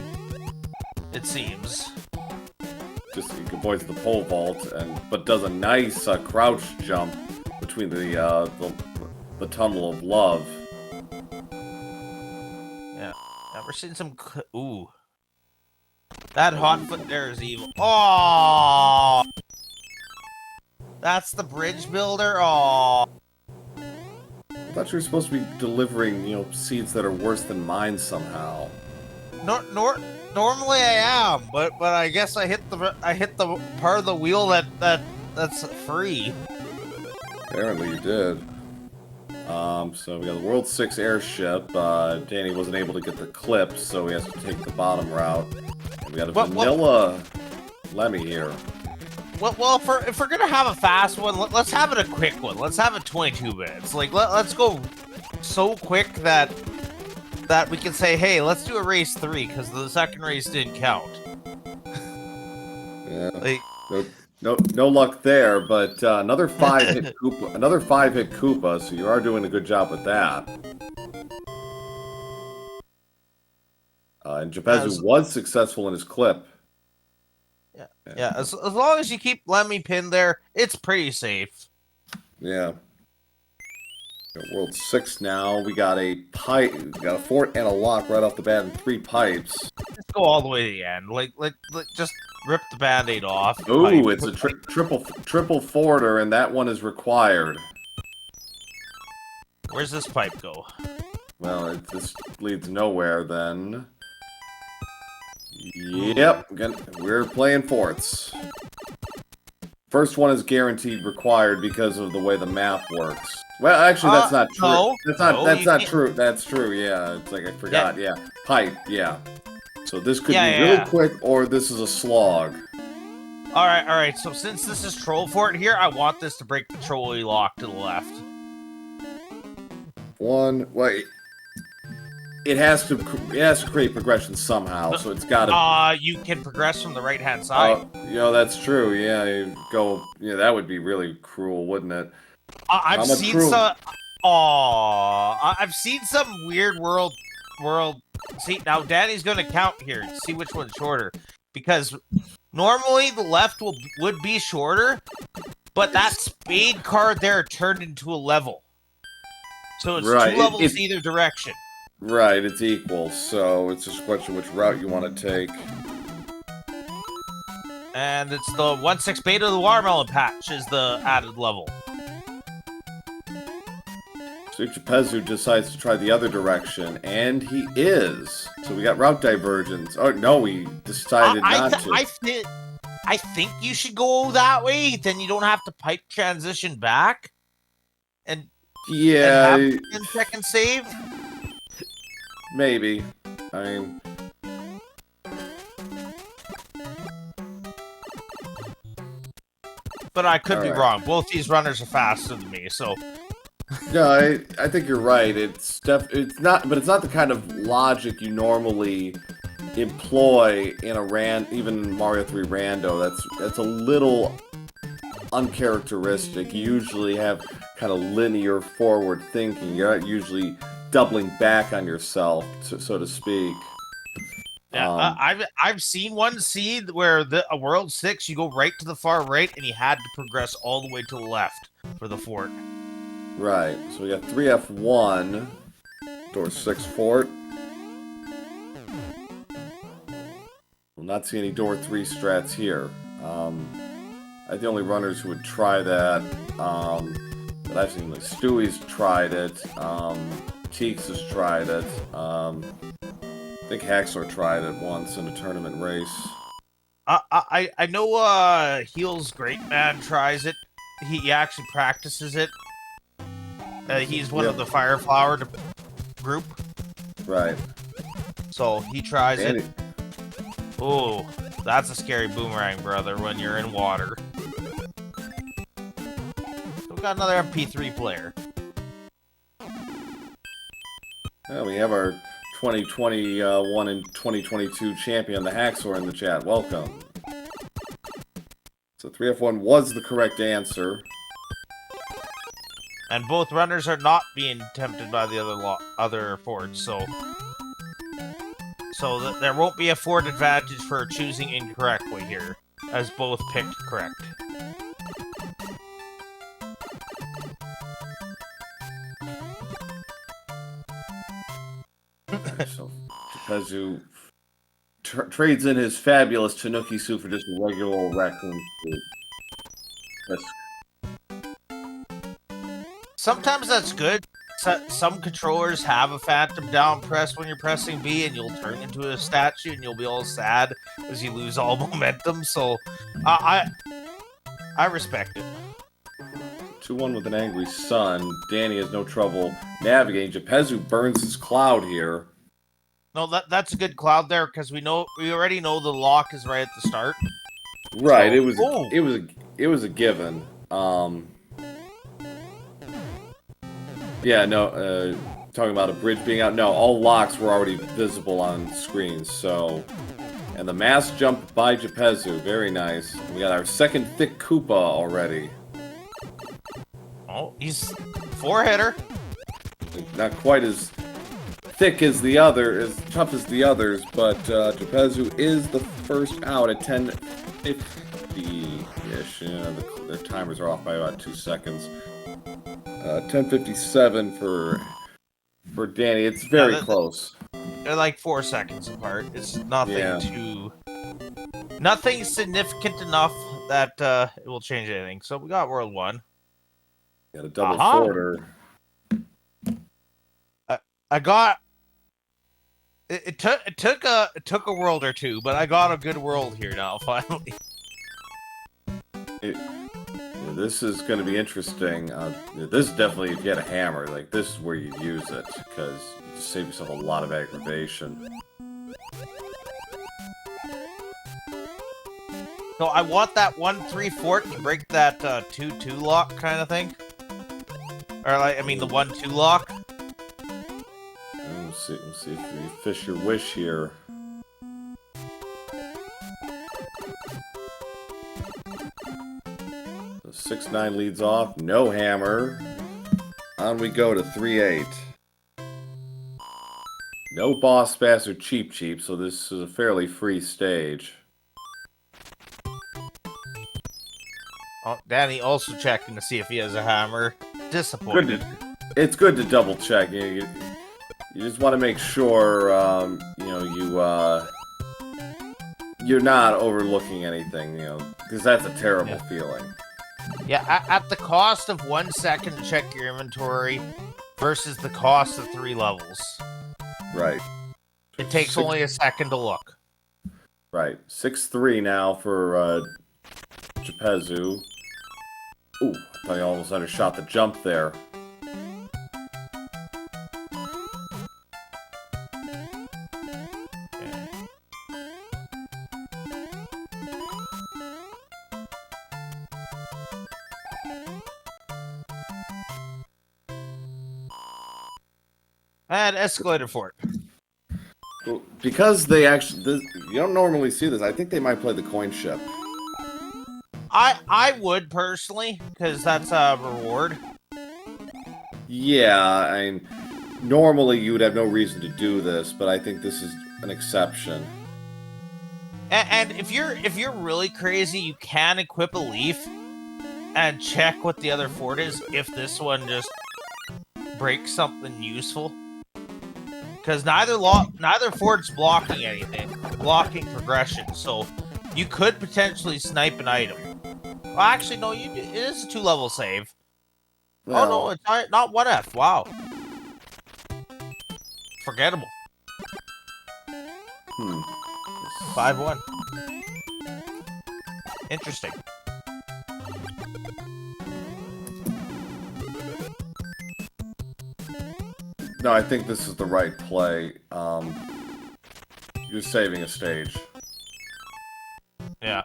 it seems. Just he avoids the pole vault, but does a nice crouch jump between the tunnel of love. Yeah, we're seeing some. Ooh, that hot foot there is evil. Oh, that's the bridge builder. Oh, I thought you were supposed to be delivering, seeds that are worse than mine somehow. Normally I am, but I guess I hit the part of the wheel that's free. Apparently you did. So we got the World 6 airship. Danny wasn't able to get the clip, so he has to take the bottom route. And we got a vanilla Lemmy here. Well, if we're gonna have a fast one, let's have it a quick one. Let's have it 22 minutes. Like let's go so quick that we can say, hey, let's do a race 3 because the second race didn't count. Yeah. Like, no luck there, but another 5-hit Koopa. Another 5-hit Koopa, so you are doing a good job with that. And Chapezu was successful in his clip. Yeah. As long as you keep Lemmy pinned there, it's pretty safe. Yeah. World 6 now. We got a pipe, we got a fort and a lock right off the bat, and 3 pipes. Just go all the way to the end. Like just rip the band-aid off. Ooh, it's a triple forter, and that one is required. Where's this pipe go? Well, this leads nowhere then. Yep, we're playing forts. First one is guaranteed required because of the way the map works. Well, actually, that's not true. No, that's not true. That's true. Yeah, it's like I forgot. Yeah, pipe. Yeah. So this could be really quick, or this is a slog. All right. So since this is troll fort here, I want this to break the trolley lock to the left. Wait. It has to create progression somehow, so it's got to. You can progress from the right-hand side. That's true. Yeah, you go. Yeah, that would be really cruel, wouldn't it? I've seen some weird world. See, now Danny's gonna count here to see which one's shorter, because normally the left would be shorter, but that spade card there turned into a level, so it's 2 levels either direction. Right, it's equal, so it's just a question which route you want to take. And it's the 1/6 beta of the watermelon patch is the added level. So Chapezu decides to try the other direction, and he is. So we got route divergence. Oh, no, he decided not to. I think you should go that way, then you don't have to pipe transition back. And have a 10-second save. Maybe. I mean... But I could be wrong. Both these runners are faster than me, so... No, I think you're right. It's not the kind of logic you normally employ in even Mario 3 Rando. That's a little uncharacteristic. You usually have kind of linear forward thinking. You're not usually doubling back on yourself, so to speak. Yeah, I've seen one seed where a World 6, you go right to the far right, and you had to progress all the way to the left for the fort. Right, so we got 3F1, door 6 fort. We'll not see any door 3 strats here. The only runners who would try that I've seen, like Stewie's tried it, Teeks has tried it, I think Haxor tried it once in a tournament race. I know Heel's Great Man tries it. He actually practices it. He's one of the Fire Flower group. Right. So he tries it. Oh, that's a scary boomerang, brother, when you're in water. So we got another MP3 player. Well, we have our 2021 and 2022 champion, the Hacksaw, in the chat. Welcome. So 3F1 was the correct answer. And both runners are not being tempted by the other forts, so there won't be a fort advantage for choosing incorrectly here, as both picked correct. So Tepezu trades in his fabulous Tanuki suit for just a regular old raccoon suit. Sometimes that's good. Some controllers have a phantom down press when you're pressing B, and you'll turn into a statue, and you'll be all sad as you lose all momentum. So, I respect it. 2-1 with an angry sun. Danny has no trouble navigating. Tepezu burns his cloud here. No, that's a good cloud there because we already know the lock is right at the start. Right, So, it was a given. Yeah, no, talking about a bridge being out. No, all locks were already visible on screens, so... And the mass jump by Tepezu, very nice. We got our second thick Koopa already. Oh, he's 4-hitter. Not quite as thick as the other, as tough as the others, but Tepezu is the first out at 10:50-ish. Yeah, their timers are off by about 2 seconds. 10:57 for Danny. It's very close. They're like 4 seconds apart. It's nothing nothing significant enough that it will change anything. So we got World 1. Got a double forwarder. I got it took a world or two, but I got a good world here now finally. This is going to be interesting. This is definitely, if you had a hammer, like this is where you use it because you just save yourself a lot of aggravation. So I want that 1-3 fort to break that 2-2 lock kind of thing, or like the 1-2 lock. Let's see if you fish your wish here. So 6-9 leads off, no hammer. On we go to 3-8. No boss pass or cheap, so this is a fairly free stage. Oh, Danny also checking to see if he has a hammer. Disappointed. It's good to double check. You just want to make sure, you're not overlooking anything, because that's a terrible feeling. Yeah, at the cost of 1 second to check your inventory versus the cost of 3 levels. Right. It takes only a second to look. Right. 6-3 now for Tepezu. Ooh, I thought he almost undershot the jump there. And escalator fort. Well, because they actually, you don't normally see this. I think they might play the coin ship. I would personally, because that's a reward. Yeah, I mean, normally you would have no reason to do this, but I think this is an exception. And if you're really crazy, you can equip a leaf and check what the other fort is if this one just breaks something useful. Because neither fort's blocking anything, blocking progression. So you could potentially snipe an item. Well, actually, no. It is a 2-level save. Well, oh no, it's not 1F. Wow, forgettable. 5-1. Interesting. No, I think this is the right play. You're saving a stage. Yeah.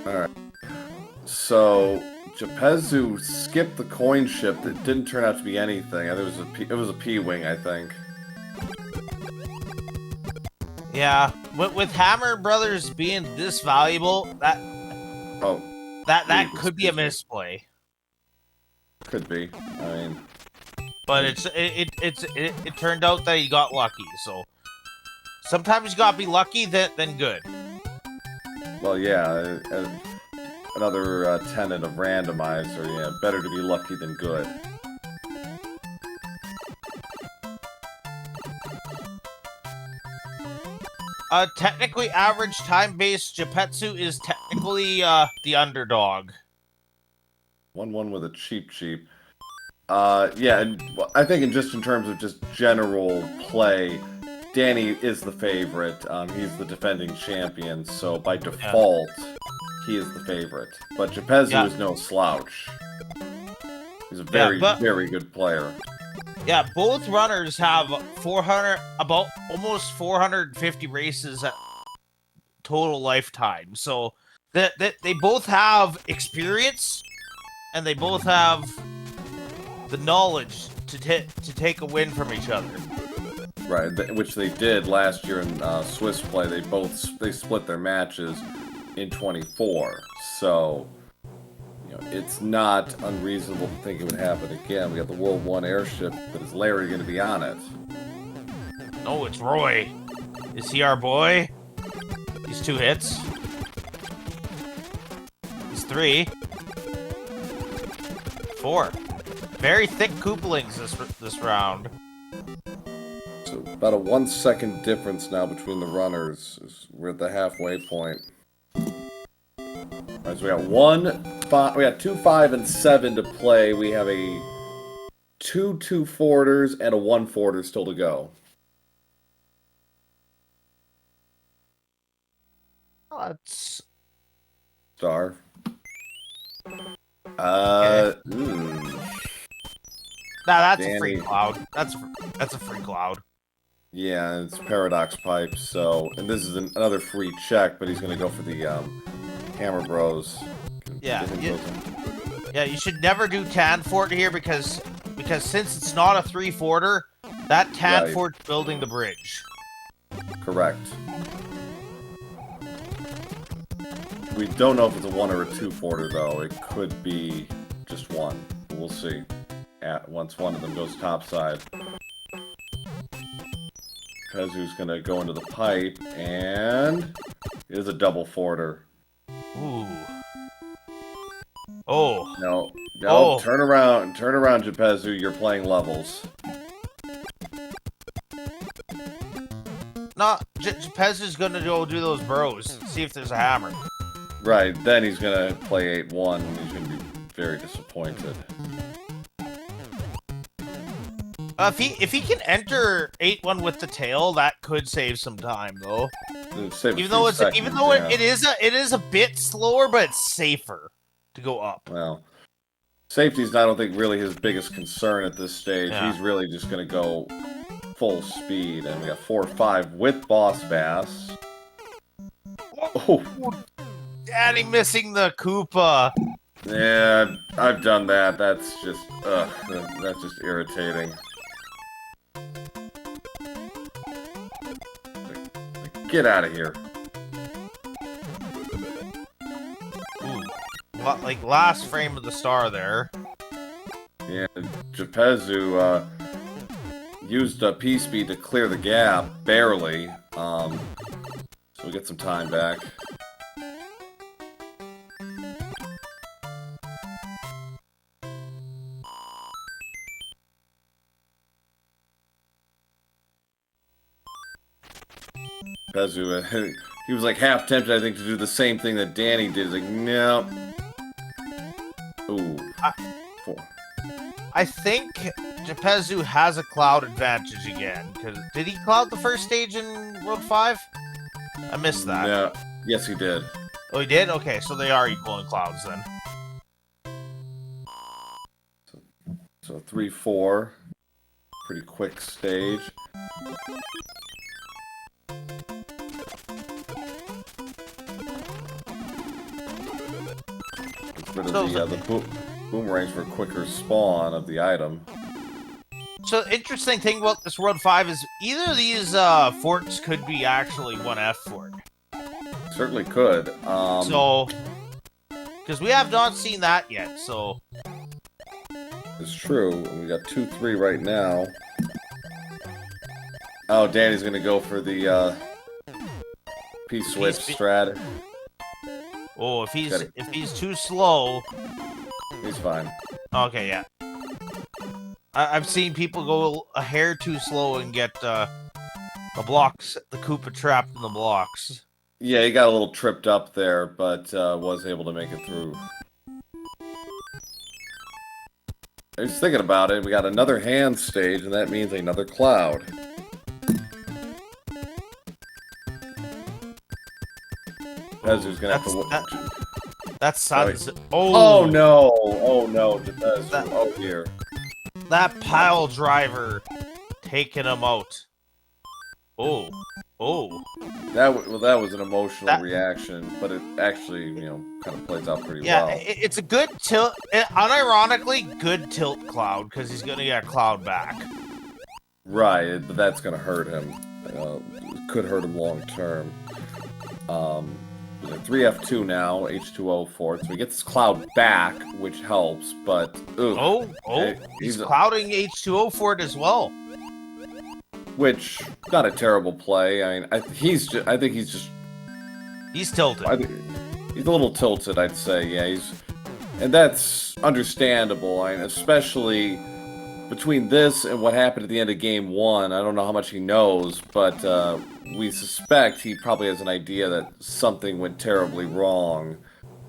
Alright. So, Gepezu skipped the coin ship. That didn't turn out to be anything. I think it was a P-wing, I think. Yeah, with Hammer Brothers being this valuable, that could be a misplay. Could be. I mean, but it turned out that he got lucky. So sometimes you gotta be lucky than good. Well, yeah. Another tenet of randomizer. Yeah, better to be lucky than good. Technically, average time-based Geppetsu is technically the underdog. 1-1 with a cheap. Yeah, and I think in terms of just general play, Danny is the favorite. He's the defending champion, so by default, he is the favorite. But Gepezu is no slouch. He's a very good player. Yeah, both runners have almost 450 races at total lifetime. So they both have experience, and they both have the knowledge to take a win from each other. Right, which they did last year in Swiss play. They split their matches in 24. So it's not unreasonable to think it would happen again. We got the World 1 airship, but is Larry going to be on it? No, it's Roy. Is he our boy? He's 2 hits. He's 3. 4. Very thick Koopalings this round. So about a 1 second difference now between the runners. We're at the halfway point. Alright, so we got 2, 5, and 7 to play. We have a 2 2-forters and a 1-forter still to go. Let's Star. Nah, that's Danny. a free cloud. That's a free cloud. Yeah, it's Paradox Pipe, so... And this is another free check, but he's going to go for the Hammer Bros. Yeah, you should never do Tan Fort here because since it's not a 3-forter, that Tan Fort's building the bridge. Correct. We don't know if it's a 1 or a 2-forter, though. It could be just 1. We'll see. Once one of them goes topside. Pezu's gonna go into the pipe, and it is a double forter. Ooh. Oh. No, Oh. turn around, Gepezu. You're playing levels. No, Gepezu's gonna go do those burrows, see if there's a hammer. Right, then he's gonna play 8-1, and he's gonna be very disappointed. If he can enter 8-1 with the tail, that could save some time though. Even though it is a bit slower, but it's safer to go up. Well, safety's I don't think really his biggest concern at this stage. Yeah. He's really just gonna go full speed, and we got 4-5 with Boss Bass. Oh, Danny missing the Koopa. yeah, I've done that. That's just that's just irritating. Get out of here. Ooh. Like last frame of the star there. Yeah, Gepezu used P-Speed to clear the gap, barely. So we get some time back. Pezu, he was like half tempted, I think, to do the same thing that Danny did. He's like, no. Ooh. 4. I think Gepezu has a cloud advantage again. Cause did he cloud the first stage in World 5? I missed that. Yeah. Yes, he did. Oh, he did? Okay, so they are equal in clouds then. So 3-4. Pretty quick stage. rid of the boomerangs for a quicker spawn of the item. So interesting thing about this World 5 is either of these forts could be actually 1F fort. Certainly could. So, because we have not seen that yet, so... It's true. We got 2-3 right now. Oh, Danny's gonna go for the P-switch strat. Oh, if he's too slow... He's fine. Okay, yeah. I've seen people go a hair too slow and get the blocks, the Koopa trapped in the blocks. Yeah, he got a little tripped up there, but was able to make it through. I was thinking about it. We got another hand stage, and that means another cloud. Pezu's gonna have to. That's Sun's. Oh no! Oh no! Pezu. Oh dear. That pile driver taking him out. Oh. That was an emotional reaction, but it actually, kind of plays out pretty well. Yeah, it's a good tilt. Unironically, good tilt cloud because he's gonna get a cloud back. Right, but that's gonna hurt him. Could hurt him long term. 3F2 now, H2O fort, so he gets his cloud back, which helps, but... He's clouding H2O fort as well. Which, not a terrible play. I mean, I think he's just... He's tilted. He's a little tilted, I'd say, yeah, and that's understandable, especially between this and what happened at the end of Game 1. I don't know how much he knows, but we suspect he probably has an idea that something went terribly wrong,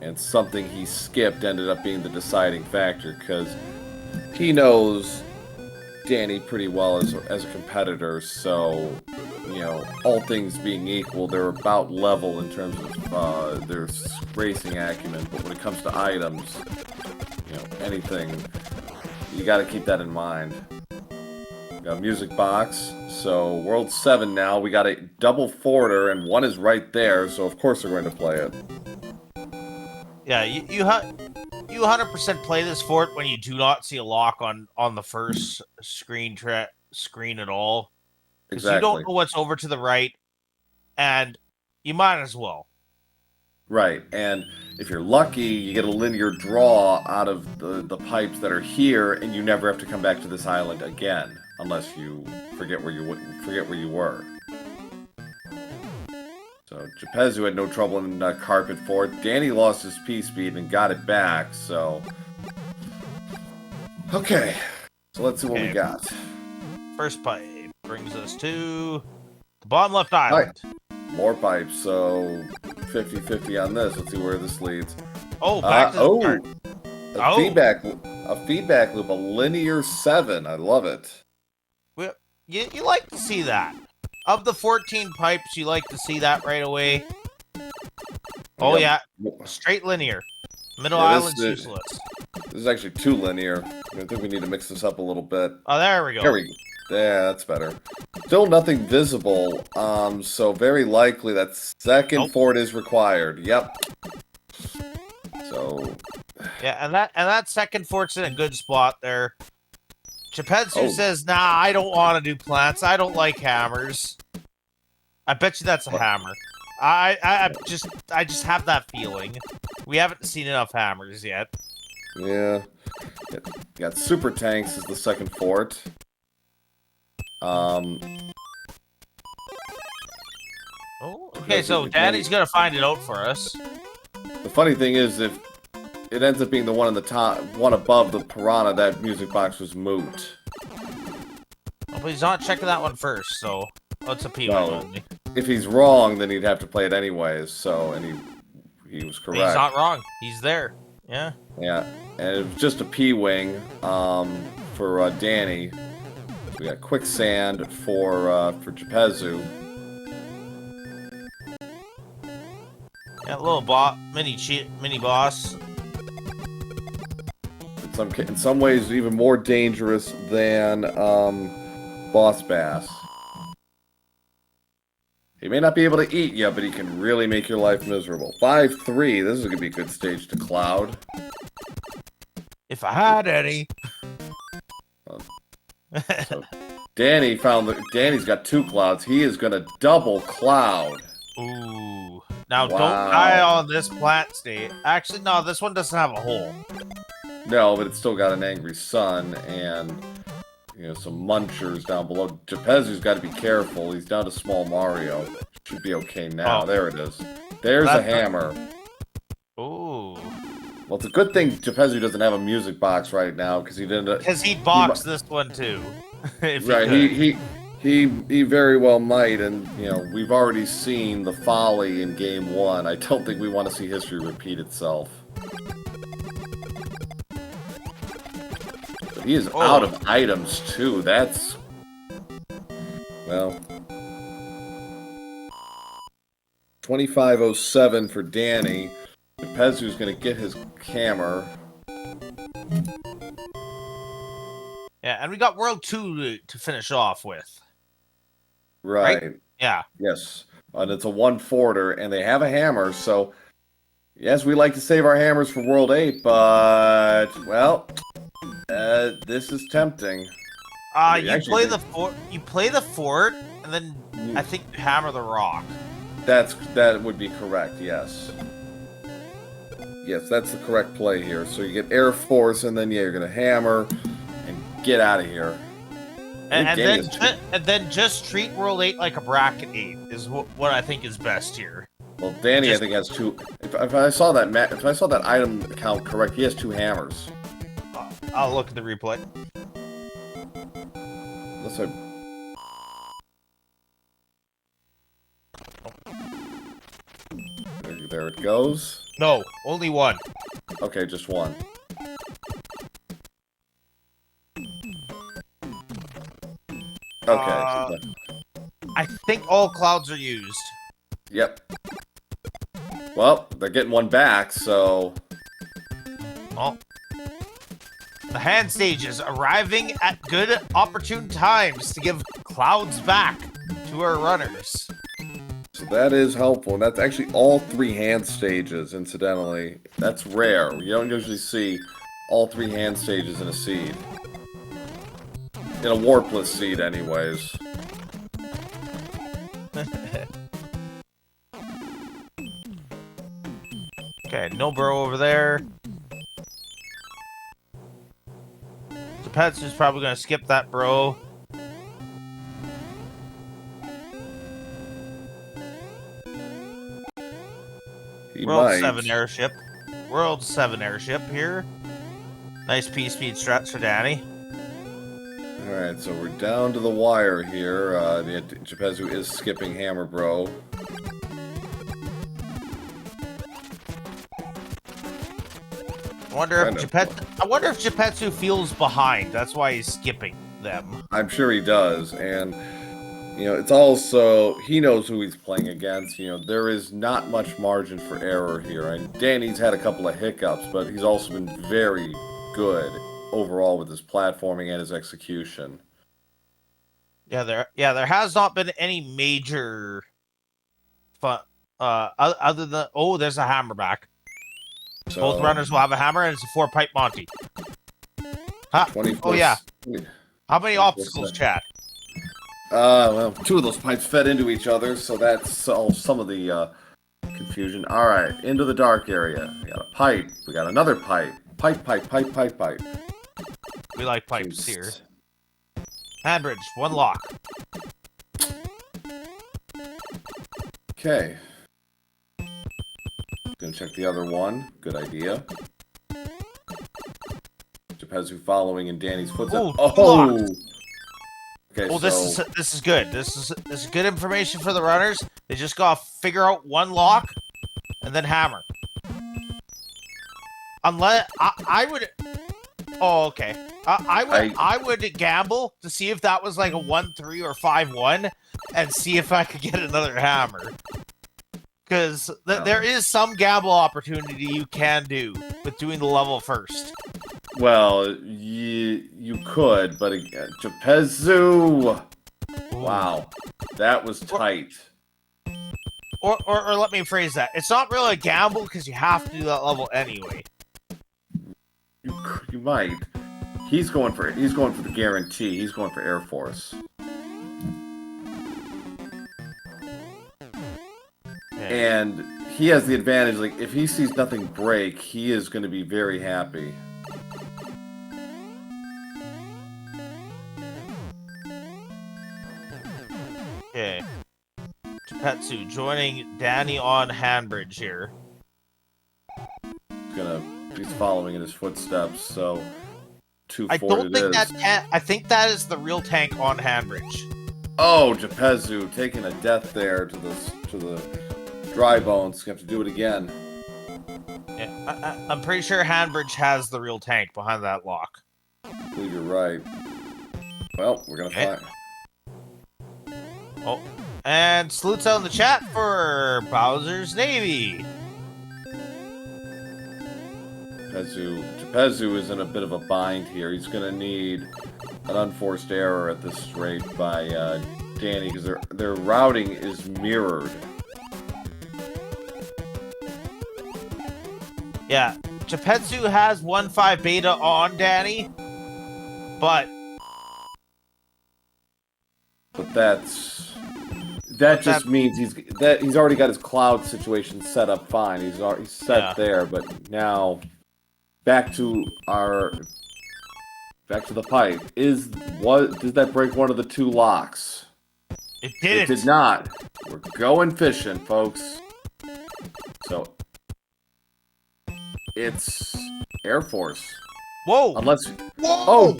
and something he skipped ended up being the deciding factor, because he knows Danny pretty well as a competitor, so, all things being equal, they're about level in terms of their racing acumen, but when it comes to items, anything, you gotta keep that in mind. We got a music box, so World 7 now, we got a double forter, and one is right there, so of course they're going to play it. Yeah, you 100% play this fort when you do not see a lock on the first screen at all. Because you don't know what's over to the right, and you might as well. Right, and if you're lucky, you get a linear draw out of the pipes that are here, and you never have to come back to this island again, unless you forget where you were. So Pezu had no trouble in Carpet Fort. Danny lost his P-speed and got it back, so... Okay, so let's see what we got. First pipe brings us to the bottom left island. More pipes, so 50-50 on this. Let's see where this leads. Back to the start. A feedback loop, a linear 7. I love it. Well, you like to see that. Of the 14 pipes, you like to see that right away. Oh, yeah. Straight linear. Middle island's useless. This is actually too linear. I think we need to mix this up a little bit. Oh, there we go. There we go. Yeah, that's better. Still nothing visible, so very likely that second fort is required. Yep. So... Yeah, and that second fort's in a good spot there. Chapetsu says, nah, I don't want to do plants. I don't like hammers. I bet you that's a hammer. I just have that feeling. We haven't seen enough hammers yet. Yeah. Got super tanks as the second fort. Okay, so Daddy's gonna find it out for us. The funny thing is, if it ends up being the one on the top, one above the piranha, that music box was moot. Well, but he's not checking that one first, so let's appeal only. If he's wrong, then he'd have to play it anyways. So, and he was correct. He's not wrong. He's there. Yeah. Yeah, and it was just a P-wing for Danny. We got quicksand for Chapetsu. Yeah, little mini boss. In some ways, even more dangerous than Boss Bass. He may not be able to eat you, but he can really make your life miserable. 5-3. This is going to be a good stage to Cloud. If I had any. So Danny found that Danny's got 2 Clouds. He is going to double Cloud. Ooh. Now, Wow. don't die on this plant state. Actually, no, this one doesn't have a hole. No, but it's still got an angry sun and, you know, some munchers down below. Gepezu's got to be careful. He's down to small Mario. Should be okay now. Oh. There it is. There's a hammer. Ooh. Well, it's a good thing Gepezu doesn't have a music box right now because he didn't. Because he'd box this one too. Right. He very well might, and you know we've already seen the folly in Game 1. I don't think we want to see history repeat itself. But he is out of items too. That's well. 2507 for Danny. Gepezu's going to get his hammer. Yeah, and we got World 2 to finish off with. Right. Yeah. Yes. And it's a 1-forter, and they have a hammer, so yes, we like to save our hammers for World 8, but, well, this is tempting. You play the fort, and then I think you hammer the rock. That would be correct, yes. Yes, that's the correct play here. So you get Air Force, and then yeah, you're gonna hammer and get out of here. And then just treat World 8 like a bracket 8 is what I think is best here. Well, Danny, I think has 2. If I saw that item count correct, he has 2 hammers. I'll look at the replay. Let's say. There it goes. No, only 1. Okay, just 1. Okay. I think all clouds are used. Yep. Well, they're getting 1 back, so... Oh. The hand stages arriving at good opportune times to give clouds back to our runners. So that is helpful, and that's actually all 3 hand stages, incidentally. That's rare. You don't usually see all 3 hand stages in a seed. In a warpless seed, anyways. Okay, no bro over there. The Pets is probably going to skip that bro. World 7 airship. World 7 airship here. Nice P-speed strats for Danny. Alright, so we're down to the wire here. Gepezu is skipping Hammer Bro. I wonder if Geppetsu feels behind. That's why he's skipping them. I'm sure he does, and you know, it's also he knows who he's playing against. You know, there is not much margin for error here, and Danny's had a couple of hiccups, but he's also been very good overall with his platforming and his execution. Yeah, there has not been any major fun other than there's a hammer back. So, both runners will have a hammer, and it's a 4-pipe Monty. Huh? Oh yeah. How many obstacles, chat? Well, 2 of those pipes fed into each other, so that solves some of the confusion. All right, into the dark area. We got a pipe. We got another pipe. Pipe. We like pipes here. Handbridge, 1 lock. Okay. Gonna check the other one. Good idea. Gepezu following in Danny's footsteps. Oh! Okay, well, so... this is good. This is good information for the runners. They just gotta figure out 1 lock and then hammer. Unless I would. Oh, okay. I would gamble to see if that was like a 1-3 or 5-1, and see if I could get another hammer. Because there is some gamble opportunity you can do with doing the level first. Well, you could, but again, Gepezu! Wow, that was tight. Or let me phrase that. It's not really a gamble because you have to do that level anyway. You might. He's going for the guarantee. He's going for Air Force. Okay. And he has the advantage, like, if he sees nothing break, he is going to be very happy. Okay. Petsu joining Danny on Handbridge here. He's following in his footsteps, so I 2-4 don't it think is. I think that is the real tank on Handbridge. Oh, Jepezu taking a death there to the dry bones. You have to do it again. Yeah, I'm pretty sure Handbridge has the real tank behind that lock. I believe you're right. Well, we're gonna Okay. find. Oh, and salutes out in the chat for Bowser's Navy. Jepezu is in a bit of a bind here. He's gonna need an unforced error at this rate by Danny because their routing is mirrored. Yeah, Jepezu has 1.5 beta on Danny, but that just means he's already got his cloud situation set up fine. He's set there, but now back to the pipe. Did that break one of the two locks? it didn't. It did not. We're going fishing, folks. So it's Air Force. Whoa! Unless Whoa! oh,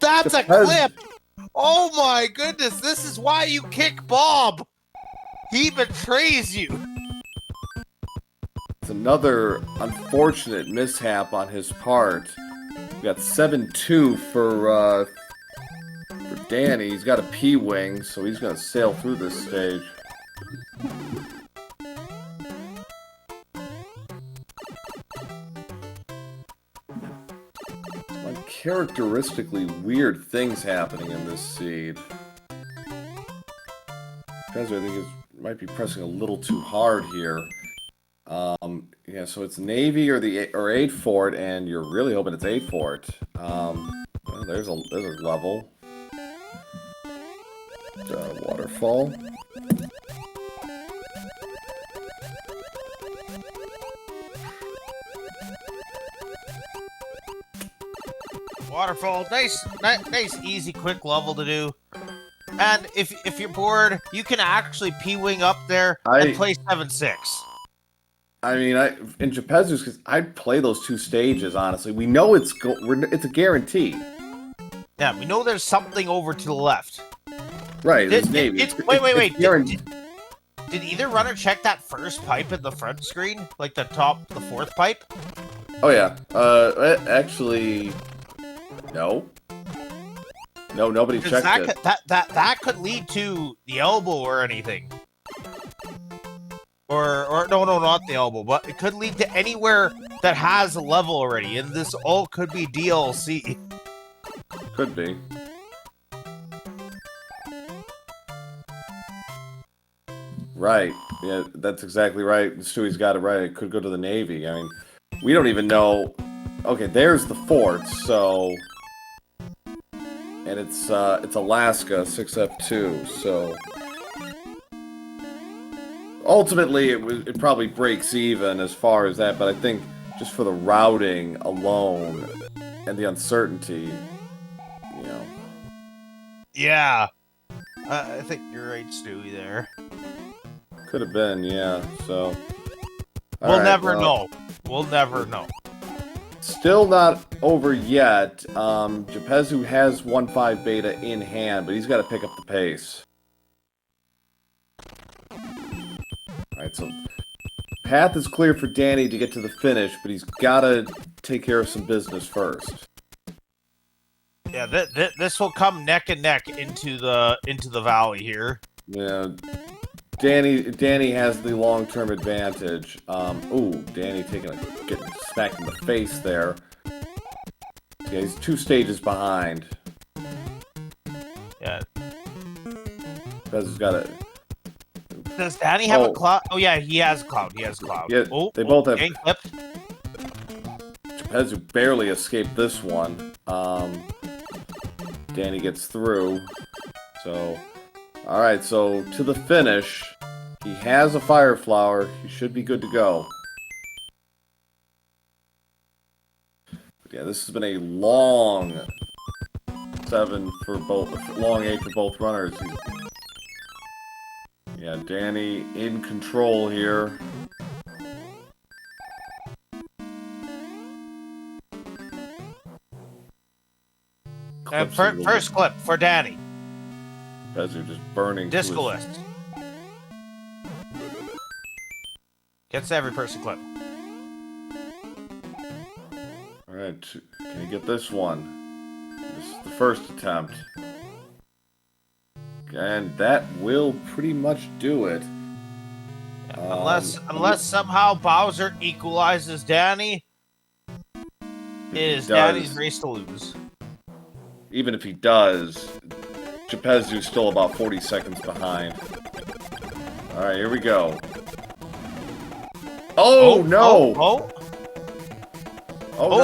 That's a clip! Oh my goodness, this is why you kick Bob! He betrays you! It's another unfortunate mishap on his part. We got 7-2 for Danny. He's got a P-wing, so he's gonna sail through this stage. Uncharacteristically weird things happening in this seed. Guys, I think might be pressing a little too hard here. Yeah, so it's Navy or 8 Fort, and you're really hoping it's 8 Fort. Well, there's a level. Waterfall. Waterfall, nice, easy, quick level to do. And if you're bored, you can actually P-wing up there and play 7-6. I mean, in Jepezu's, because I'd play those two stages, honestly. We know it's a guarantee. Yeah, we know there's something over to the left. Right, it's Navy. Wait. Did either runner check that first pipe in the front screen? Like the fourth pipe? Oh, yeah. Actually, no. No, nobody checked it. That could lead to the elbow or anything. Or no, not the elbow, but it could lead to anywhere that has a level already, and this all could be DLC. Could be. Right. Yeah, that's exactly right. Stewie's got it right. It could go to the Navy. I mean, we don't even know. Okay, there's the fort, so... And it's Alaska, 6F2, so... Ultimately, it probably breaks even as far as that, but I think just for the routing alone and the uncertainty, you know. Yeah. I think you're right, Stewie, there. Could have been, yeah, so... We'll never know. We'll never know. Still not over yet. Jepezu has 1.5 beta in hand, but he's got to pick up the pace. Alright, so path is clear for Danny to get to the finish, but he's got to take care of some business first. Yeah, this will come neck and neck into the valley here. Yeah, Danny has the long-term advantage. Ooh, Danny getting smacked in the face there. Yeah, he's 2 stages behind. Yeah. Jepezu's got to Does Danny have a Oh. cloud? Oh yeah, he has a cloud. He has a cloud. Yeah, they both have. Getting clipped. Gepezu barely escaped this one. Danny gets through. So, all right. So to the finish, he has a fire flower. He should be good to go. But yeah, this has been a long 7 for both. Long 8 for both runners. Yeah, Danny in control here. And first clip for Danny. Gepezu just burning. Disco list. Gets every person clip. Alright, can you get this one? This is the first attempt. And that will pretty much do it. Unless somehow Bowser equalizes Danny, it is Danny's race to lose. Even if he does, Gepezu's still about 40 seconds behind. Alright, here we go. Oh, no! No.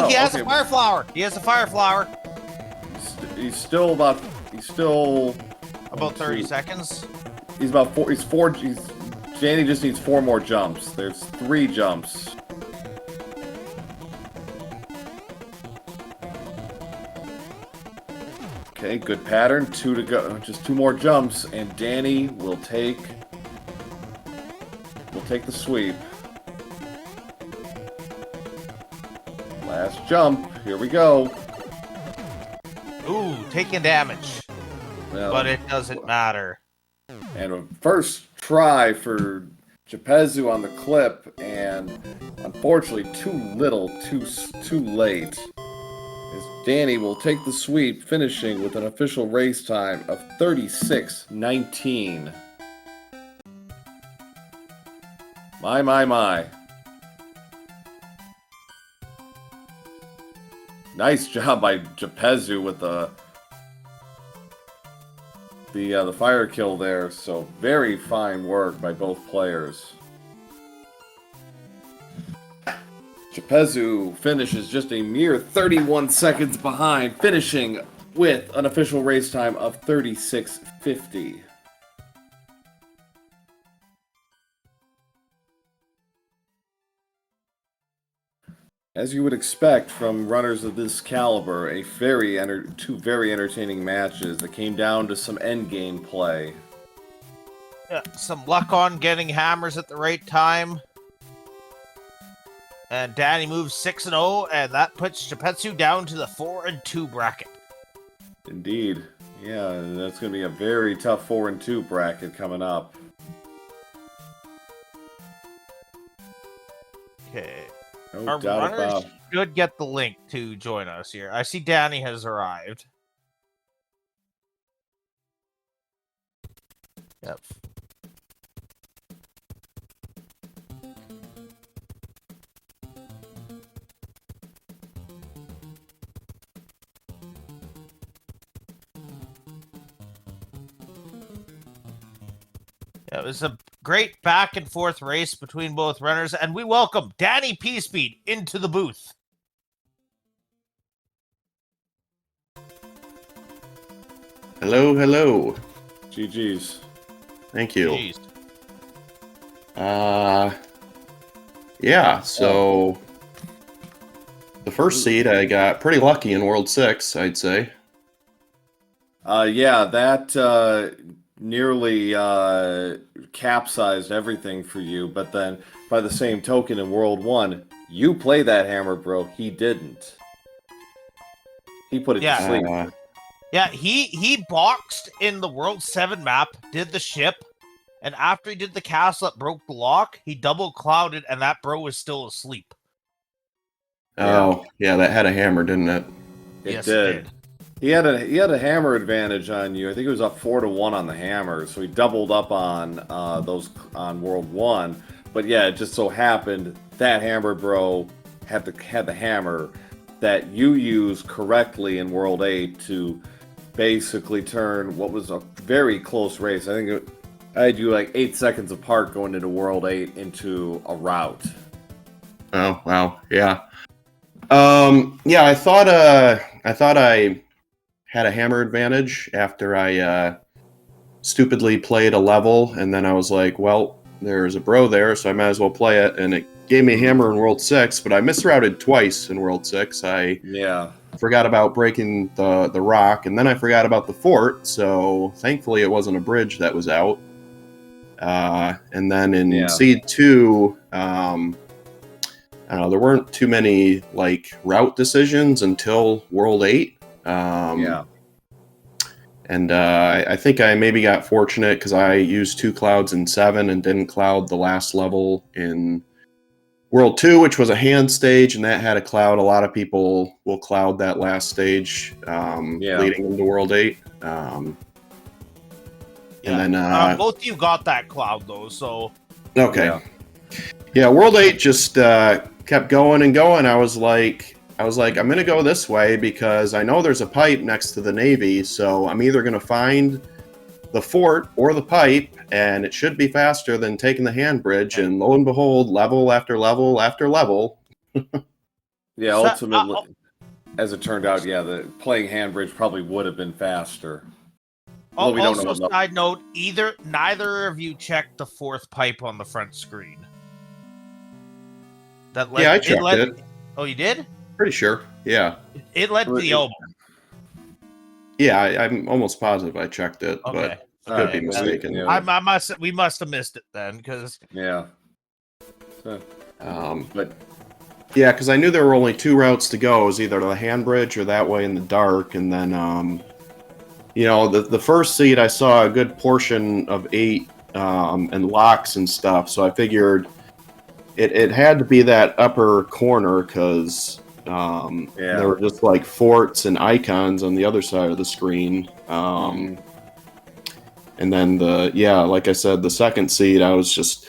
He has a fire flower. He has a fire flower. He's still about 30 seconds. He's about 4. Danny just needs 4 more jumps. There's 3 jumps. Okay, good pattern. 2 to go. Just 2 more jumps, and Danny will take the sweep. Last jump. Here we go. Ooh, taking damage. Well, But it doesn't matter. And a first try for Gepezu on the clip, and unfortunately too little, too late. As Danny will take the sweep, finishing with an official race time of 36:19. My. Nice job by Gepezu with the fire kill there. So very fine work by both players. Gepezu finishes just a mere 31 seconds behind, finishing with an official race time of 36:50. As you would expect from runners of this caliber, two very entertaining matches that came down to some endgame play. Yeah, some luck on getting hammers at the right time. And Danny moves 6-0, and that puts Gepezu down to the 4-2 bracket. Indeed. Yeah, that's going to be a very tough 4-2 bracket coming up. Okay. No Our doubt runners about it. should get the link to join us here. I see Danny has arrived. Yep. Yeah, it was a great back and forth race between both runners, and we welcome Danny P Speed into the booth. Hello. GG's. Thank you. Jeez. Yeah, so the first seed I got pretty lucky in World 6, I'd say. Yeah, that nearly capsized everything for you, but then by the same token in World 1, you play that hammer, bro. He didn't. He put it to sleep. Yeah, he boxed in the World 7 map, did the ship, and after he did the castle that broke the lock, he double clouded, and that bro was still asleep. Oh, yeah, that had a hammer, didn't it? It did. He had a hammer advantage on you. I think it was up 4-1 on the hammer, so he doubled up on those on World 1. But yeah, it just so happened that hammer bro had the hammer that you used correctly in World 8 to basically turn what was a very close race. I think I had you like 8 seconds apart going into World 8 into a route. Oh wow, yeah. Yeah, I thought I had a hammer advantage after I stupidly played a level, and then I was like, well, there's a bro there, so I might as well play it, and it gave me a hammer in World 6, but I misrouted twice in World 6. I forgot about breaking the rock, and then I forgot about the fort, so thankfully it wasn't a bridge that was out. And then in Seed 2, I don't know, there weren't too many like route decisions until World 8. And I think I maybe got fortunate because I used 2 clouds in 7 and didn't cloud the last level in World 2, which was a hand stage, and that had a cloud. A lot of people will cloud that last stage leading into World 8. And then both of you got that cloud though, so okay. Yeah, World 8 just kept going and going. I was like, I'm gonna go this way because I know there's a pipe next to the Navy, so I'm either gonna find the fort or the pipe, and it should be faster than taking the hand bridge. And lo and behold, level after level after level. Yeah, ultimately, as it turned out, the playing hand bridge probably would have been faster. Also, we don't know side note, neither of you checked the 4th pipe on the front screen. I checked it. Oh, you did? Pretty sure. Yeah. It led to the elbow. Yeah, I'm almost positive I checked it, but I could be mistaken. We must have missed it then, because but yeah, because I knew there were only 2 routes to go. It was either the hand bridge or that way in the dark, and then the first seed I saw a good portion of 8 and locks and stuff, so I figured it had to be that upper corner because there were just like forts and icons on the other side of the screen. And then like I said, the second seed, I was just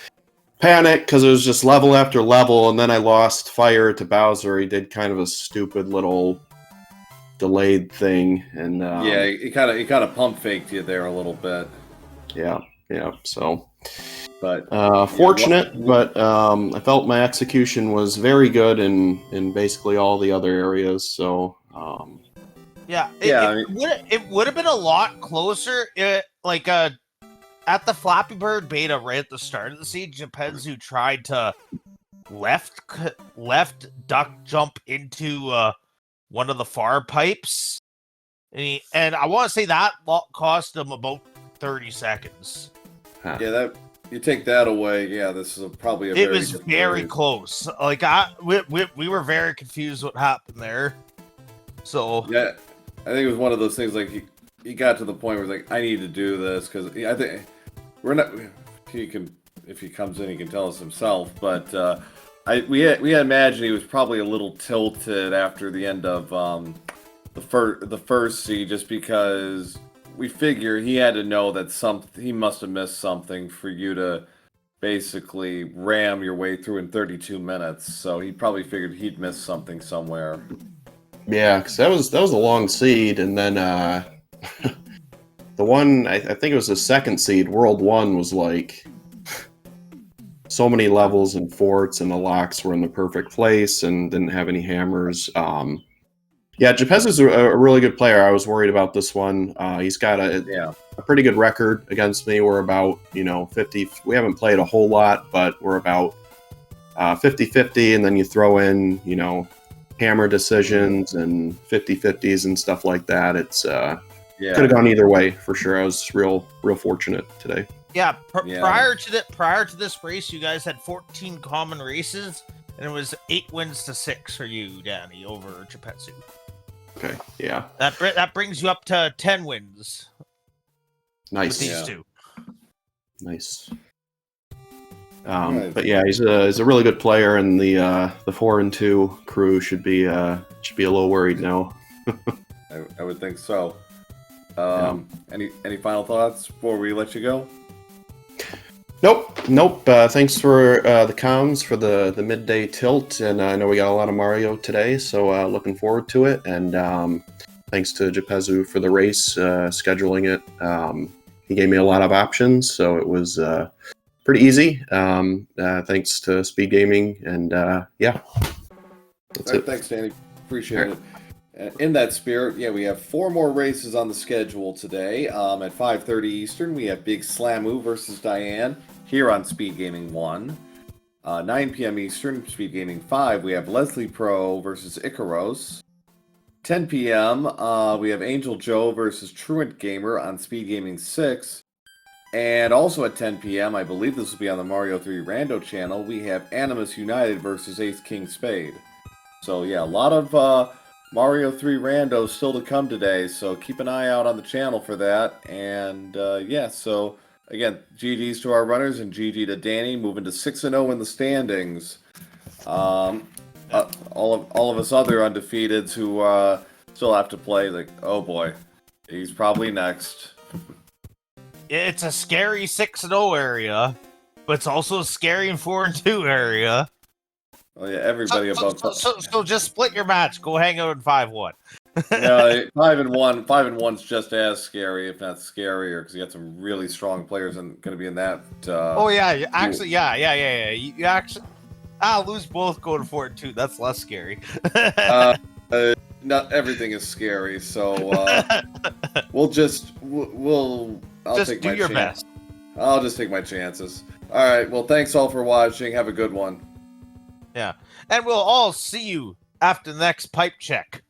panicked because it was just level after level, and then I lost fire to Bowser. He did kind of a stupid little delayed thing, and he kind of pump faked you there a little bit. So fortunate, but I felt my execution was very good in basically all the other areas. So it would have been a lot closer. At the Flappy Bird beta right at the start of the siege, Geppetto tried to left duck jump into one of the far pipes, and I want to say that cost him about 30 seconds. Yeah, that you take that away. Yeah, this is probably a. It was very close. Like we were very confused what happened there. So yeah, I think it was one of those things. Like he got to the point where he's like, I need to do this because I think we're not. He can, if he comes in, he can tell us himself. But we had imagined he was probably a little tilted after the end of the first seed, just because. We figure he had to know that he must have missed something for you to basically ram your way through in 32 minutes. So he probably figured he'd missed something somewhere. Yeah, because that was a long seed, and then the one I think it was the second seed, World 1, was like so many levels and forts, and the locks were in the perfect place and didn't have any hammers. Geppetto's a really good player. I was worried about this one. He's got a pretty good record against me. We're about 50. We haven't played a whole lot, but we're about 50-50, and then you throw in hammer decisions and 50-50s and stuff like that. It's could have gone either way for sure. I was real fortunate today. Prior to this race, you guys had 14 common races, and it was 8 wins to 6 for you, Danny, over Geppetto. Okay, yeah. That brings you up to 10 wins. Nice. With these 2. Nice. But yeah, he's a really good player, and the 4 and 2 crew should be a little worried now. I would think so. Any final thoughts before we let you go? Nope. Thanks for the comms for the midday tilt, and I know we got a lot of Mario today, so looking forward to it. And thanks to Geppetto for the race, scheduling it. he gave me a lot of options, so it was pretty easy. Thanks to SpeedGaming, and yeah, that's All right, it. thanks, Danny. Appreciate it. In that spirit, yeah, we have 4 more races on the schedule today. At 5:30 Eastern, we have Big Slamu versus Diane here on Speed Gaming 1. 9 p.m. Eastern, Speed Gaming 5, we have Leslie Pro versus Icaros. 10 p.m., we have Angel Joe versus Truant Gamer on Speed Gaming 6. And also at 10 p.m., I believe this will be on the Mario 3 Rando channel, we have Animus United versus Ace King Spade. So yeah, a lot of Mario 3 Rando still to come today, so keep an eye out on the channel for that. And yeah, so again, GG's to our runners and GG to Danny, moving to 6-0 in the standings. All of us other undefeateds who still have to play, like, oh boy, he's probably next. It's a scary 6-0 area, but it's also a scary 4-2 area. Oh yeah, everybody above. So just split your match. Go hang out in 5-1. No, 5-1. 5-1's just as scary, if not scarier, because you got some really strong players and going to be in that. Oh yeah, actually, yeah. You actually, lose both, go to 4-2. That's less scary. Not everything is scary, so we'll I'll just take do my your chance. best. I'll just take my chances. All right. Well, thanks all for watching. Have a good one. Yeah, and we'll all see you after the next pipe check.